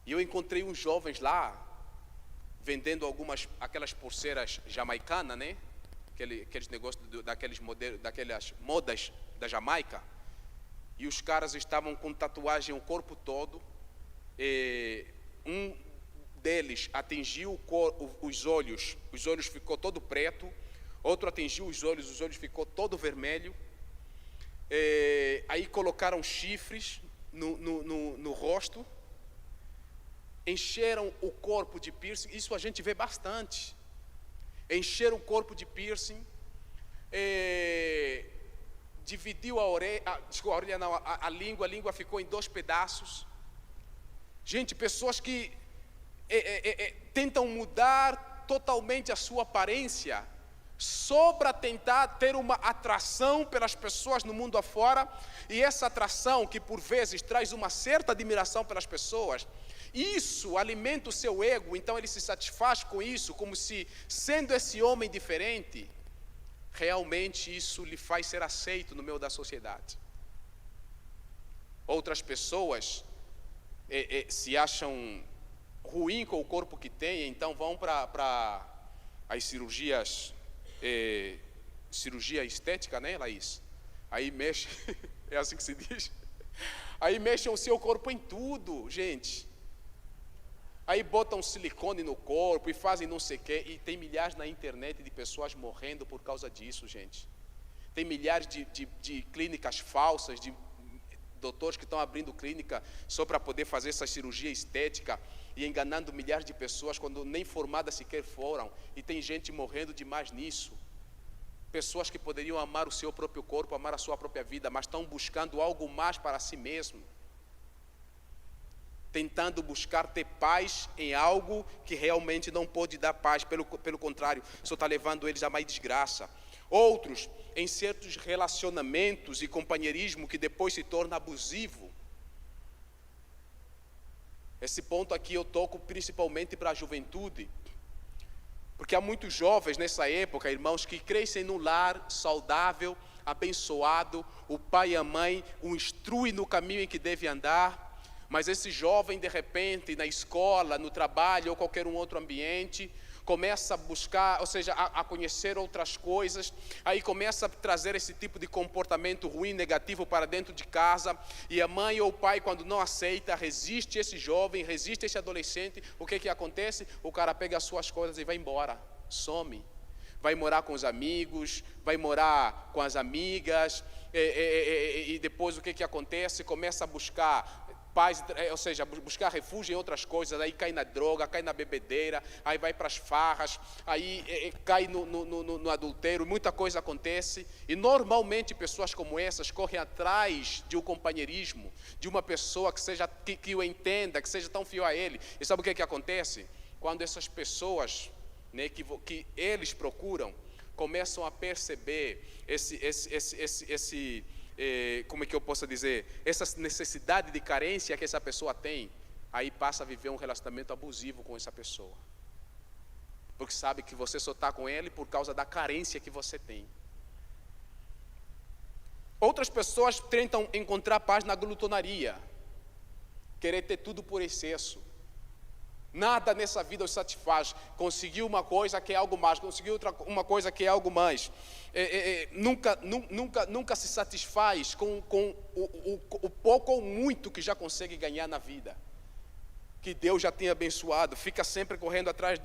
E eu encontrei uns jovens lá, vendendo aquelas pulseiras jamaicanas, né? Aqueles negócios, daqueles modelos, daquelas modas da Jamaica. E os caras estavam com tatuagem o corpo todo. Um deles atingiu os olhos ficou todo preto. Outro atingiu os olhos ficou todo vermelho. Aí colocaram chifres no rosto, encheram o corpo de piercing. Isso a gente vê bastante. Encheram o corpo de piercing, dividiu a língua ficou em 2 pedaços. Gente, pessoas que tentam mudar totalmente a sua aparência, só para tentar ter uma atração pelas pessoas no mundo afora, e essa atração que por vezes traz uma certa admiração pelas pessoas, isso alimenta o seu ego, então ele se satisfaz com isso, como se, sendo esse homem diferente, realmente isso lhe faz ser aceito no meio da sociedade. Outras pessoas se acham ruim com o corpo que têm, então vão para as cirurgias, cirurgia estética, né, Laís? Aí mexe, é assim que se diz? Aí mexem o seu corpo em tudo, gente. Aí botam silicone no corpo e fazem não sei o quê. E tem milhares na internet de pessoas morrendo por causa disso, gente. Tem milhares de clínicas falsas, de doutores que estão abrindo clínica só para poder fazer essa cirurgia estética e enganando milhares de pessoas quando nem formadas sequer foram. E tem gente morrendo demais nisso. Pessoas que poderiam amar o seu próprio corpo, amar a sua própria vida, mas estão buscando algo mais para si mesmo. Tentando buscar ter paz em algo que realmente não pode dar paz, pelo contrário, só está levando eles a mais desgraça. Outros, em certos relacionamentos e companheirismo que depois se torna abusivo. Esse ponto aqui eu toco principalmente para a juventude, porque há muitos jovens nessa época, irmãos, que crescem num lar saudável, abençoado, o pai e a mãe o instruem no caminho em que deve andar. Mas esse jovem, de repente, na escola, no trabalho ou qualquer outro ambiente, começa a buscar, ou seja, a conhecer outras coisas, aí começa a trazer esse tipo de comportamento ruim, negativo para dentro de casa, e a mãe ou o pai, quando não aceita, resiste esse jovem, resiste esse adolescente. O que acontece? O cara pega as suas coisas e vai embora, some. Vai morar com os amigos, vai morar com as amigas, e depois o que acontece? Começa a buscar paz, ou seja, buscar refúgio em outras coisas, aí cai na droga, cai na bebedeira, aí vai para as farras, aí cai no adultério, muita coisa acontece, e normalmente pessoas como essas correm atrás de um companheirismo, de uma pessoa que o entenda, que seja tão fiel a ele. E sabe o que acontece? Quando essas pessoas, né, que eles procuram, começam a perceber como é que eu posso dizer, essa necessidade de carência que essa pessoa tem, aí passa a viver um relacionamento abusivo com essa pessoa, porque sabe que você só está com ele por causa da carência que você tem. Outras pessoas tentam encontrar paz na glutonaria, querer ter tudo por excesso. Nada nessa vida os satisfaz. Conseguiu uma coisa que é algo mais, conseguiu uma coisa que é algo mais. Nunca se satisfaz com o pouco ou muito que já consegue ganhar na vida, que Deus já tem abençoado. Fica sempre correndo atrás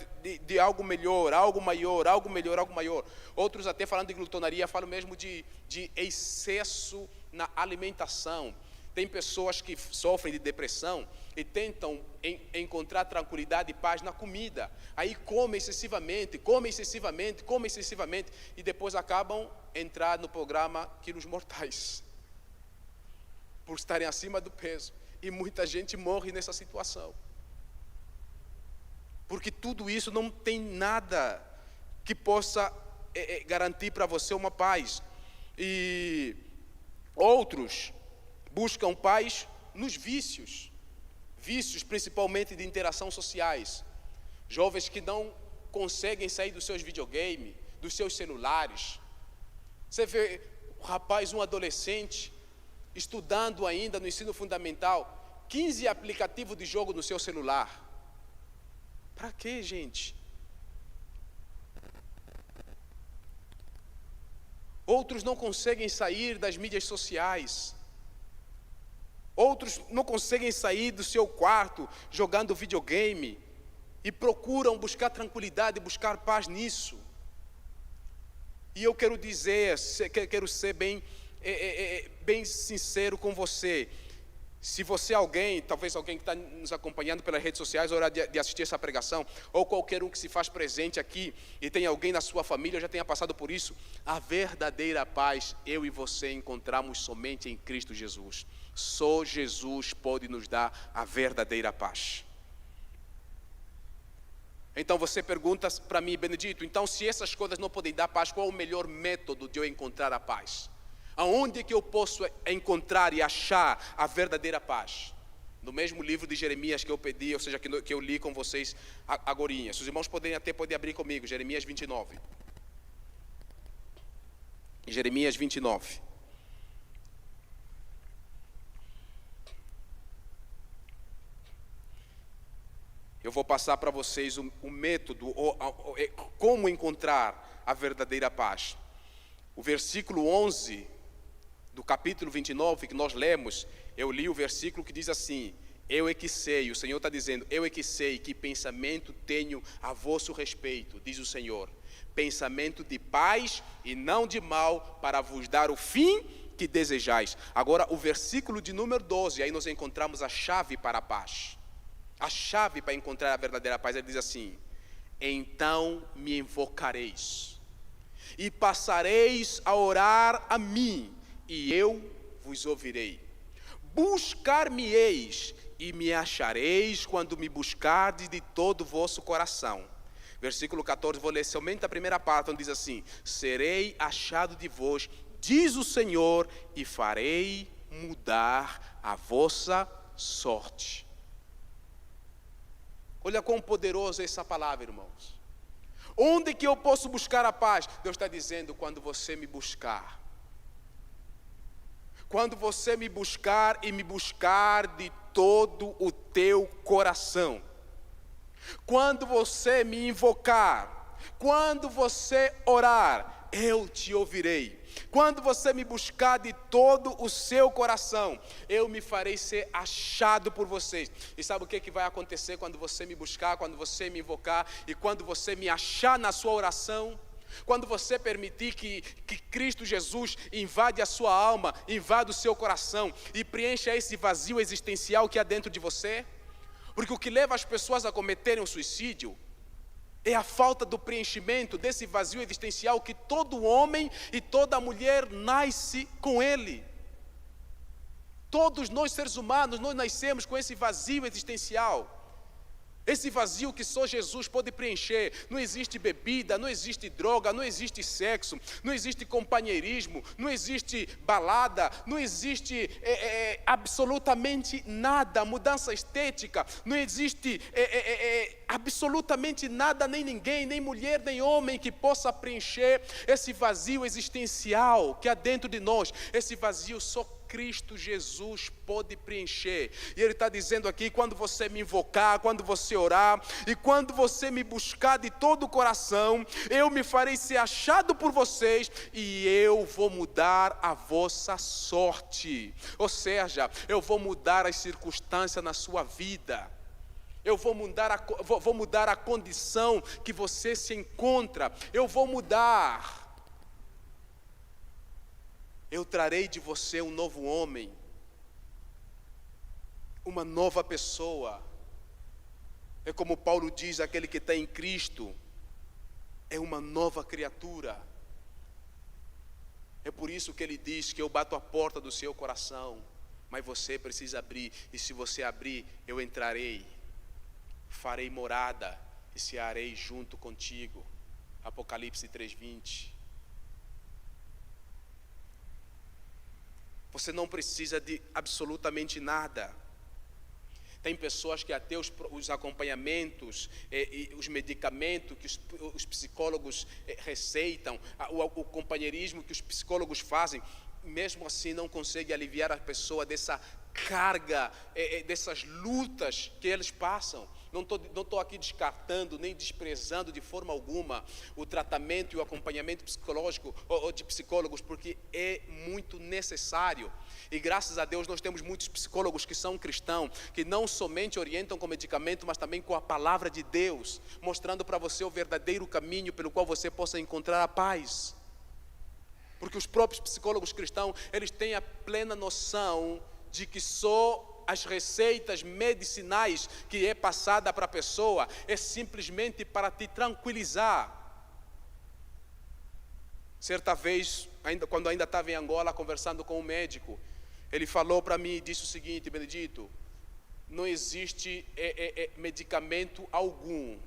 de algo melhor, algo maior, algo melhor, algo maior. Outros, até falando de glutonaria, falam mesmo de excesso na alimentação. Tem pessoas que sofrem de depressão e tentam encontrar tranquilidade e paz na comida. Aí comem excessivamente, e depois acabam entrando no programa Quilos Mortais, por estarem acima do peso. E muita gente morre nessa situação, porque tudo isso não tem nada que possa garantir para você uma paz. E outros buscam paz nos vícios principalmente de interação sociais. Jovens que não conseguem sair dos seus videogames, dos seus celulares. Você vê um rapaz, um adolescente, estudando ainda no ensino fundamental, 15 aplicativos de jogo no seu celular. Para quê, gente? Outros não conseguem sair das mídias sociais. Outros não conseguem sair do seu quarto jogando videogame e procuram buscar tranquilidade, buscar paz nisso. E eu quero dizer, quero ser bem bem sincero com você. Se você é alguém, talvez alguém que está nos acompanhando pelas redes sociais, hora de assistir essa pregação, ou qualquer um que se faz presente aqui, e tem alguém na sua família, já tenha passado por isso, a verdadeira paz, eu e você encontramos somente em Cristo Jesus. Só Jesus pode nos dar a verdadeira paz. Então você pergunta para mim, Benedito, então se essas coisas não podem dar paz, qual é o melhor método de eu encontrar a paz? Aonde é que eu posso encontrar e achar a verdadeira paz? No mesmo livro de Jeremias que eu pedi, ou seja, que eu li com vocês agorinha. Se os irmãos podem abrir comigo, Jeremias 29. Jeremias 29. Eu vou passar para vocês o método, como encontrar a verdadeira paz. O versículo 11 do capítulo 29 que nós lemos, eu li o versículo que diz assim: eu é que sei, o Senhor está dizendo, eu é que sei que pensamento tenho a vosso respeito, diz o Senhor, pensamento de paz e não de mal, para vos dar o fim que desejais. Agora o versículo de número 12, aí nós encontramos a chave para a paz, a chave para encontrar a verdadeira paz. Ele diz assim: então me invocareis e passareis a orar a mim, e eu vos ouvirei. Buscar-me-eis e me achareis quando me buscardes de todo o vosso coração. Versículo 14, vou ler somente a primeira parte, onde diz assim: serei achado de vós, diz o Senhor, e farei mudar a vossa sorte. Olha quão poderosa é essa palavra, irmãos. Onde que eu posso buscar a paz? Deus está dizendo, quando você me buscar. Quando você me buscar e me buscar de todo o teu coração. Quando você me invocar, quando você orar, eu te ouvirei. Quando você me buscar de todo o seu coração, eu me farei ser achado por vocês. E sabe o que vai acontecer quando você me buscar, quando você me invocar e quando você me achar na sua oração? Quando você permitir que Cristo Jesus invade a sua alma, invade o seu coração e preencha esse vazio existencial que há dentro de você. Porque o que leva as pessoas a cometerem um suicídio é a falta do preenchimento desse vazio existencial que todo homem e toda mulher nasce com ele. Todos nós seres humanos, nós nascemos com esse vazio existencial. Esse vazio que só Jesus pode preencher. Não existe bebida, não existe droga, não existe sexo, não existe companheirismo, não existe balada, não existe absolutamente nada, mudança estética, não existe absolutamente nada, nem ninguém, nem mulher, nem homem que possa preencher esse vazio existencial que há dentro de nós. Esse vazio só Cristo Jesus pode preencher. E Ele está dizendo aqui, quando você me invocar, quando você orar, e quando você me buscar de todo o coração, eu me farei ser achado por vocês, e eu vou mudar a vossa sorte. Ou seja, eu vou mudar as circunstâncias na sua vida. Eu vou mudar a condição que você se encontra. Eu vou mudar. Eu trarei de você um novo homem, uma nova pessoa. É como Paulo diz, aquele que está em Cristo é uma nova criatura. É por isso que ele diz que eu bato a porta do seu coração, mas você precisa abrir, e se você abrir, eu entrarei, farei morada e cearei junto contigo. Apocalipse 3:20. Você não precisa de absolutamente nada. Tem pessoas que até os acompanhamentos e os medicamentos que os psicólogos receitam, o companheirismo que os psicólogos fazem, mesmo assim não consegue aliviar a pessoa dessa carga, dessas lutas que eles passam. Não estou aqui descartando nem desprezando de forma alguma o tratamento e o acompanhamento psicológico ou de psicólogos, porque é muito necessário. E graças a Deus nós temos muitos psicólogos que são cristãos, que não somente orientam com medicamento, mas também com a palavra de Deus, mostrando para você o verdadeiro caminho pelo qual você possa encontrar a paz. Porque os próprios psicólogos cristãos, eles têm a plena noção de que só as receitas medicinais que é passada para a pessoa é simplesmente para te tranquilizar. Certa vez, quando ainda estava em Angola, conversando com um médico, ele falou para mim e disse o seguinte: Benedito, não existe medicamento algum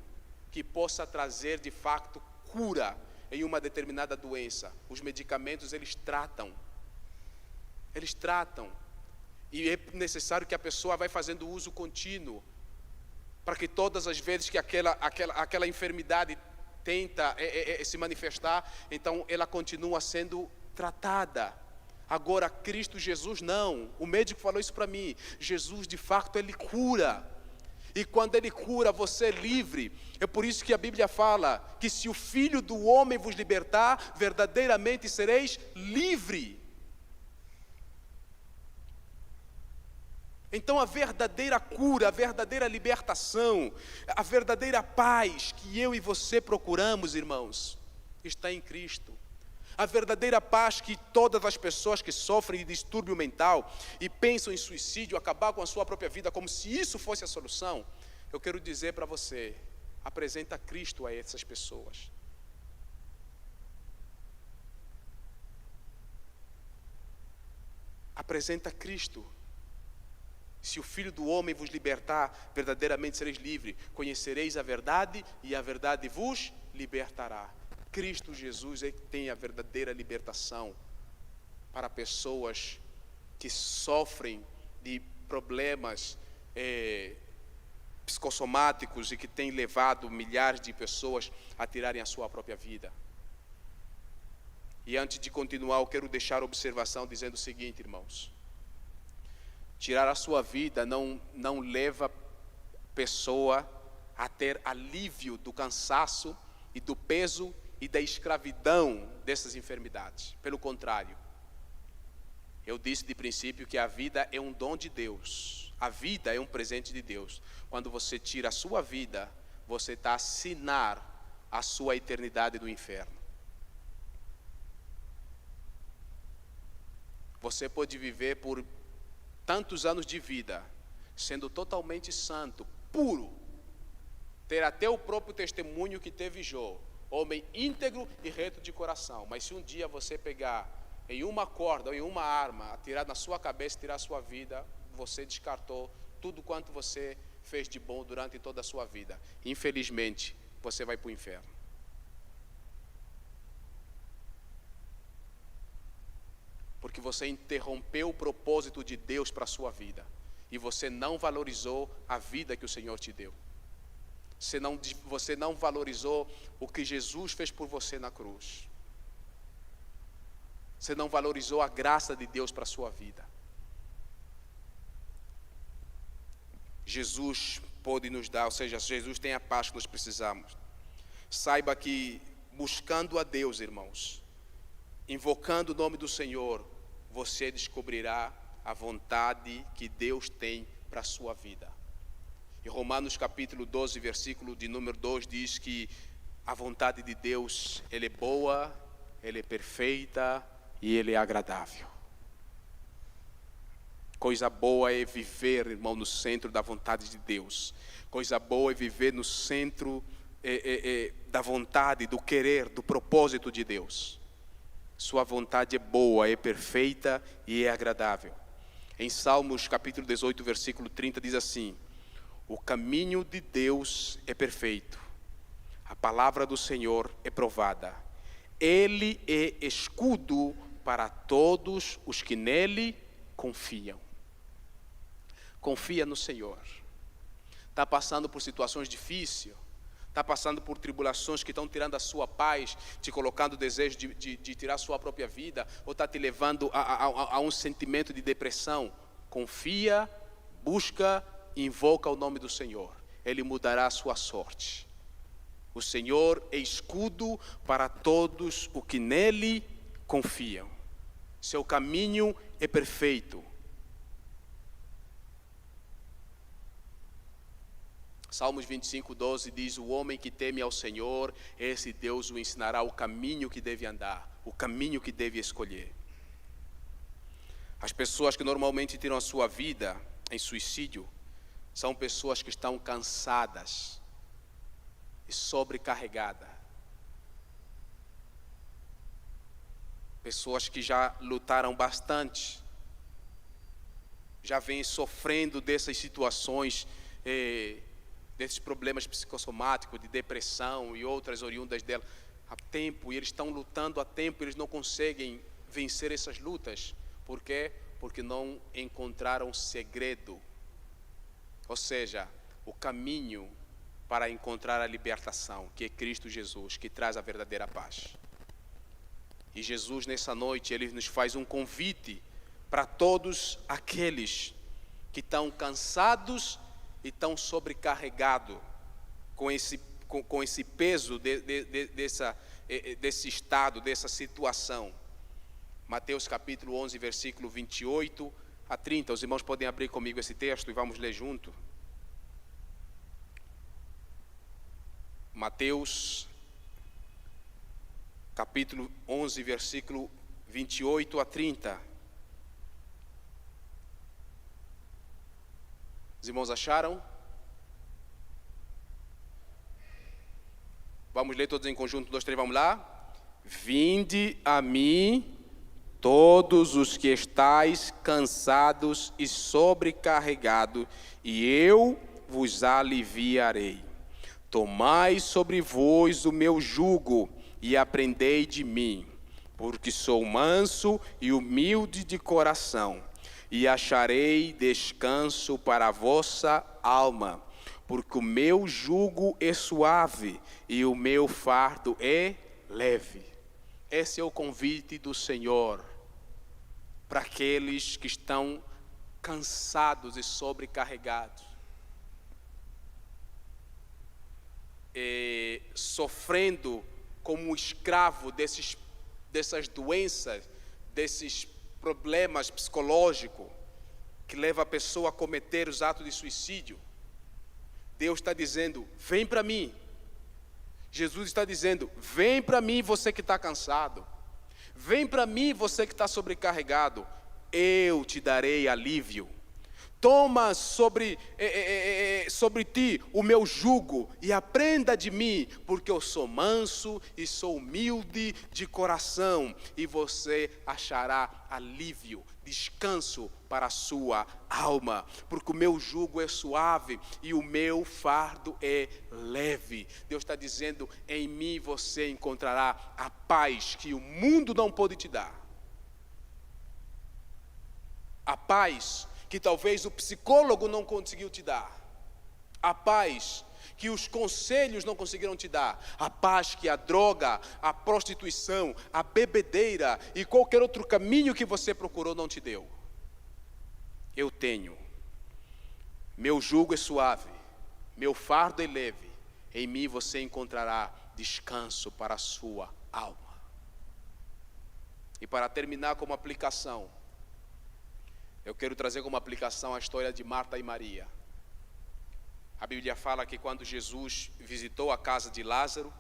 que possa trazer de facto cura em uma determinada doença. Os medicamentos, eles tratam. E é necessário que a pessoa vá fazendo uso contínuo, para que todas as vezes que aquela enfermidade tenta se manifestar, então ela continua sendo tratada. Agora, Cristo Jesus não. O médico falou isso para mim. Jesus, de fato, Ele cura. E quando Ele cura, você é livre. É por isso que a Bíblia fala que se o Filho do Homem vos libertar, verdadeiramente sereis livre. Então a verdadeira cura, a verdadeira libertação, a verdadeira paz que eu e você procuramos, irmãos, está em Cristo. A verdadeira paz que todas as pessoas que sofrem de distúrbio mental e pensam em suicídio, acabar com a sua própria vida, como se isso fosse a solução, eu quero dizer para você, apresenta Cristo a essas pessoas. Apresenta Cristo. Se o Filho do Homem vos libertar, verdadeiramente sereis livres. Conhecereis a verdade e a verdade vos libertará. Cristo Jesus é que tem a verdadeira libertação para pessoas que sofrem de problemas psicossomáticos e que tem levado milhares de pessoas a tirarem a sua própria vida. E antes de continuar, eu quero deixar a observação dizendo o seguinte, irmãos: tirar a sua vida não leva a pessoa a ter alívio do cansaço e do peso e da escravidão dessas enfermidades. Pelo contrário, eu disse de princípio que a vida é um dom de Deus. A vida é um presente de Deus. Quando você tira a sua vida, você está a assinar a sua eternidade no inferno. Você pode viver por tantos anos de vida, sendo totalmente santo, puro, ter até o próprio testemunho que teve Jó, homem íntegro e reto de coração. Mas se um dia você pegar em uma corda ou em uma arma, atirar na sua cabeça e tirar a sua vida, você descartou tudo quanto você fez de bom durante toda a sua vida. Infelizmente, você vai para o inferno. Porque você interrompeu o propósito de Deus para a sua vida. E você não valorizou a vida que o Senhor te deu. Você não valorizou o que Jesus fez por você na cruz. Você não valorizou a graça de Deus para a sua vida. Jesus pode nos dar, ou seja, Jesus tem a paz que nós precisamos. Saiba que buscando a Deus, irmãos, invocando o nome do Senhor, você descobrirá a vontade que Deus tem para a sua vida. Em Romanos capítulo 12, versículo de número 2, diz que a vontade de Deus, ela é boa, ela é perfeita e ela é agradável. Coisa boa é viver, irmão, no centro da vontade de Deus. Coisa boa é viver no centro da vontade, do querer, do propósito de Deus. Sua vontade é boa, é perfeita e é agradável. Em Salmos capítulo 18, versículo 30, diz assim: o caminho de Deus é perfeito, a palavra do Senhor é provada. Ele é escudo para todos os que nele confiam. Confia no Senhor. Está passando por situações difíceis, está passando por tribulações que estão tirando a sua paz, te colocando o desejo de tirar a sua própria vida, ou está te levando a um sentimento de depressão. Confia, busca, invoca o nome do Senhor. Ele mudará a sua sorte. O Senhor é escudo para todos os que nele confiam. Seu caminho é perfeito. Salmos 25, 12 diz: o homem que teme ao Senhor, esse Deus o ensinará o caminho que deve andar. o caminho que deve escolher. As pessoas que normalmente tiram a sua vida em suicídio são pessoas que estão cansadas e sobrecarregadas. Pessoas que já lutaram bastante, já vêm sofrendo dessas situações, desses problemas psicossomáticos, de depressão e outras oriundas dela há tempo, e eles estão lutando há tempo, eles não conseguem vencer essas lutas. Por quê? Porque não encontraram segredo, ou seja, o caminho para encontrar a libertação, que é Cristo Jesus, que traz a verdadeira paz. E Jesus, nessa noite, Ele nos faz um convite para todos aqueles que estão cansados e estão sobrecarregados com esse peso desse estado, dessa situação. Mateus capítulo 11, versículo 28 a 30. Os irmãos podem abrir comigo esse texto e vamos ler junto. Mateus capítulo 11, versículo 28 a 30. Os irmãos acharam? Vamos ler todos em conjunto, 2, 3, vamos lá? Vinde a mim, todos os que estáis cansados e sobrecarregados, e eu vos aliviarei. Tomai sobre vós o meu jugo e aprendei de mim, porque sou manso e humilde de coração, e acharei descanso para a vossa alma, porque o meu jugo é suave e o meu fardo é leve. Esse é o convite do Senhor para aqueles que estão cansados e sobrecarregados, sofrendo como escravo dessas doenças, desses problemas psicológicos que levam a pessoa a cometer os atos de suicídio. Deus está dizendo, vem para mim. Jesus está dizendo, vem para mim você que está cansado. Vem para mim você que está sobrecarregado. Eu te darei alívio. Toma sobre ti o meu jugo e aprenda de mim, porque eu sou manso e sou humilde de coração, e você achará alívio, descanso para a sua alma, porque o meu jugo é suave e o meu fardo é leve. Deus está dizendo, em mim você encontrará a paz que o mundo não pode te dar. A paz que talvez o psicólogo não conseguiu te dar, a paz que os conselhos não conseguiram te dar, a paz que a droga, a prostituição, a bebedeira e qualquer outro caminho que você procurou não te deu. Eu tenho, meu jugo é suave, meu fardo é leve, em mim você encontrará descanso para a sua alma. E para terminar como aplicação, eu quero trazer como aplicação a história de Marta e Maria. A Bíblia fala que quando Jesus visitou a casa de Lázaro,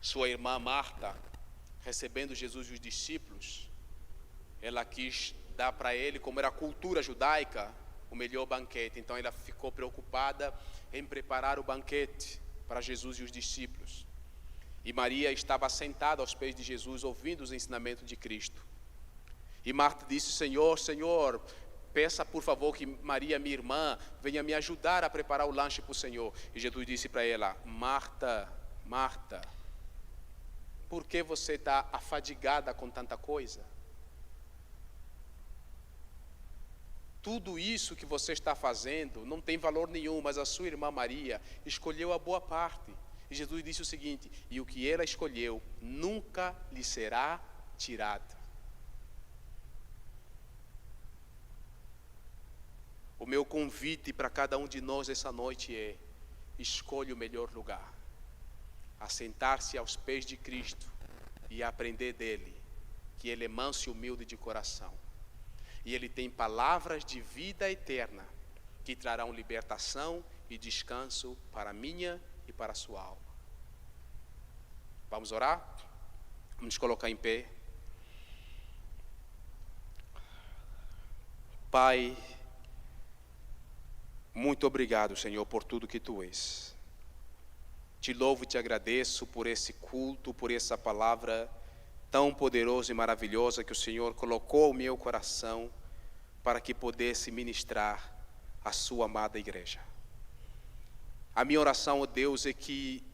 sua irmã Marta, recebendo Jesus e os discípulos, ela quis dar para ele, como era a cultura judaica, o melhor banquete. Então ela ficou preocupada em preparar o banquete para Jesus e os discípulos. E Maria estava sentada aos pés de Jesus, ouvindo os ensinamentos de Cristo. E Marta disse, Senhor, peça por favor que Maria, minha irmã, venha me ajudar a preparar o lanche para o Senhor. E Jesus disse para ela, Marta, Marta, por que você está afadigada com tanta coisa? Tudo isso que você está fazendo não tem valor nenhum, mas a sua irmã Maria escolheu a boa parte. E Jesus disse o seguinte, e o que ela escolheu nunca lhe será tirado. O meu convite para cada um de nós essa noite é, escolha o melhor lugar, assentar-se aos pés de Cristo e aprender dele, que ele é manso e humilde de coração. E ele tem palavras de vida eterna, que trarão libertação e descanso para a minha e para a sua alma. Vamos orar? Vamos colocar em pé. Pai, muito obrigado, Senhor, por tudo que Tu és. Te louvo e te agradeço por esse culto, por essa palavra tão poderosa e maravilhosa que o Senhor colocou ao meu coração para que pudesse ministrar a Sua amada igreja. A minha oração, ó Deus, é que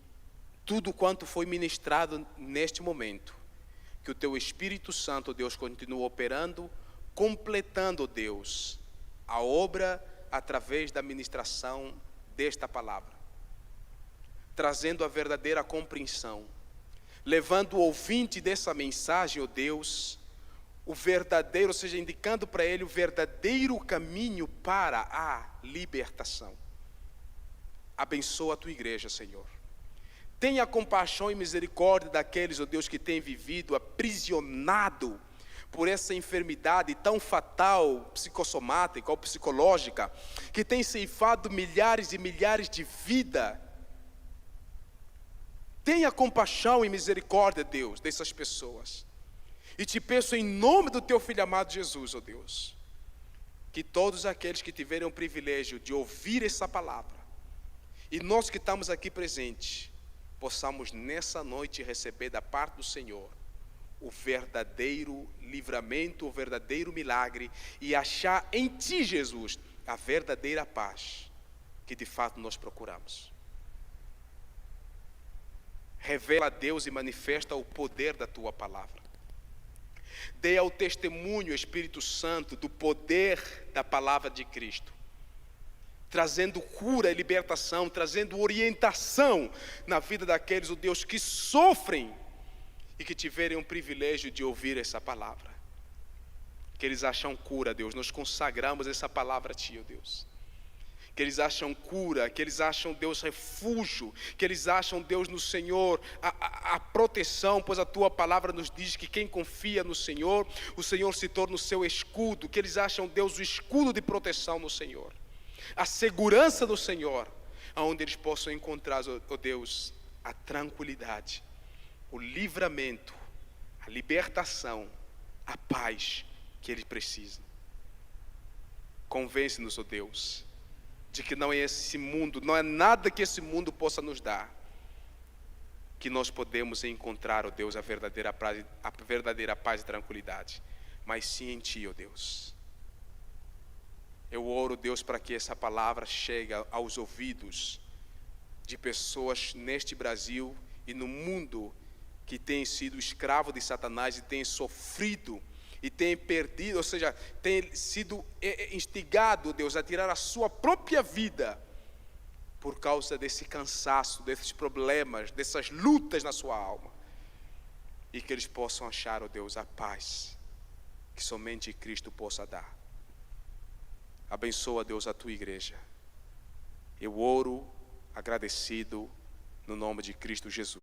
tudo quanto foi ministrado neste momento, que o Teu Espírito Santo, Deus, continue operando, completando, Deus, a obra através da ministração desta palavra, trazendo a verdadeira compreensão, levando o ouvinte dessa mensagem, ó Deus, o verdadeiro, ou seja, indicando para ele o verdadeiro caminho para a libertação. Abençoa a Tua igreja, Senhor. Tenha compaixão e misericórdia daqueles, ó Deus, que têm vivido aprisionado por essa enfermidade tão fatal, psicossomática ou psicológica, que tem ceifado milhares e milhares de vidas. Tenha compaixão e misericórdia, Deus, dessas pessoas. E te peço em nome do Teu Filho amado Jesus, ó Deus, que todos aqueles que tiverem o privilégio de ouvir essa palavra, e nós que estamos aqui presentes, possamos nessa noite receber da parte do Senhor o verdadeiro livramento, o verdadeiro milagre, e achar em Ti, Jesus, a verdadeira paz que de fato nós procuramos. Revela a Deus e manifesta o poder da Tua palavra. Dê ao testemunho, Espírito Santo, do poder da palavra de Cristo, trazendo cura e libertação, trazendo orientação na vida daqueles, ó Deus, que sofrem e que tiverem o privilégio de ouvir essa palavra. Que eles acham cura, Deus, nós consagramos essa palavra a Ti, ó Deus. Que eles acham cura, que eles acham, Deus, refúgio, que eles acham, Deus, no Senhor, a proteção, pois a Tua palavra nos diz que quem confia no Senhor, o Senhor se torna o seu escudo, que eles acham, Deus, o escudo de proteção no Senhor, a segurança do Senhor, aonde eles possam encontrar, ó Deus, a tranquilidade, o livramento, a libertação, a paz que eles precisam. Convence-nos, ó Deus, de que não é esse mundo, não é nada que esse mundo possa nos dar, que nós podemos encontrar, ó Deus, a verdadeira paz e tranquilidade, mas sim em Ti, ó Deus. Eu oro, Deus, para que essa palavra chegue aos ouvidos de pessoas neste Brasil e no mundo que têm sido escravo de Satanás e têm sofrido e tem perdido, ou seja, tem sido instigado, Deus, a tirar a sua própria vida por causa desse cansaço, desses problemas, dessas lutas na sua alma, e que eles possam achar, ó Deus, a paz que somente Cristo possa dar. Abençoa, Deus, a Tua igreja. Eu oro agradecido no nome de Cristo Jesus.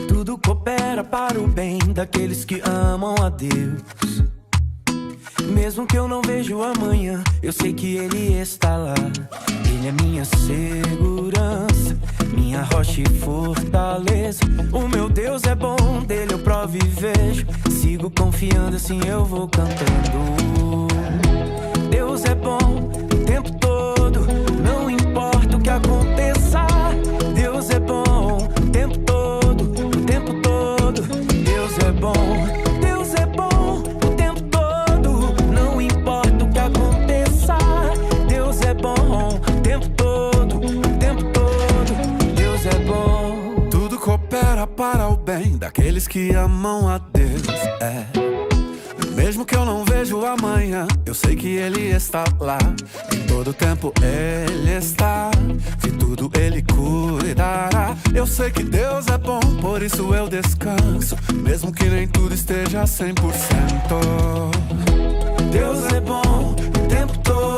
Tudo coopera para o bem daqueles que amam a Deus. Mesmo que eu não vejo amanhã, eu sei que Ele está lá. Ele é minha segurança, minha rocha e fortaleza. O meu Deus é bom, dele eu provo e vejo. Sigo confiando, assim eu vou cantando. Deus é bom o tempo todo, não importa o que aconteça. Deus é bom o tempo todo, o tempo todo. Deus é bom, Deus é bom o tempo todo, não importa o que aconteça. Deus é bom o tempo todo, o tempo todo. Deus é bom. Tudo coopera para o bem daqueles que amam a Deus. Mesmo que eu não vejo amanhã, eu sei que Ele está lá. Em todo tempo Ele está, de tudo Ele cuidará. Eu sei que Deus é bom, por isso eu descanso, mesmo que nem tudo esteja 100%. Deus é bom o tempo todo.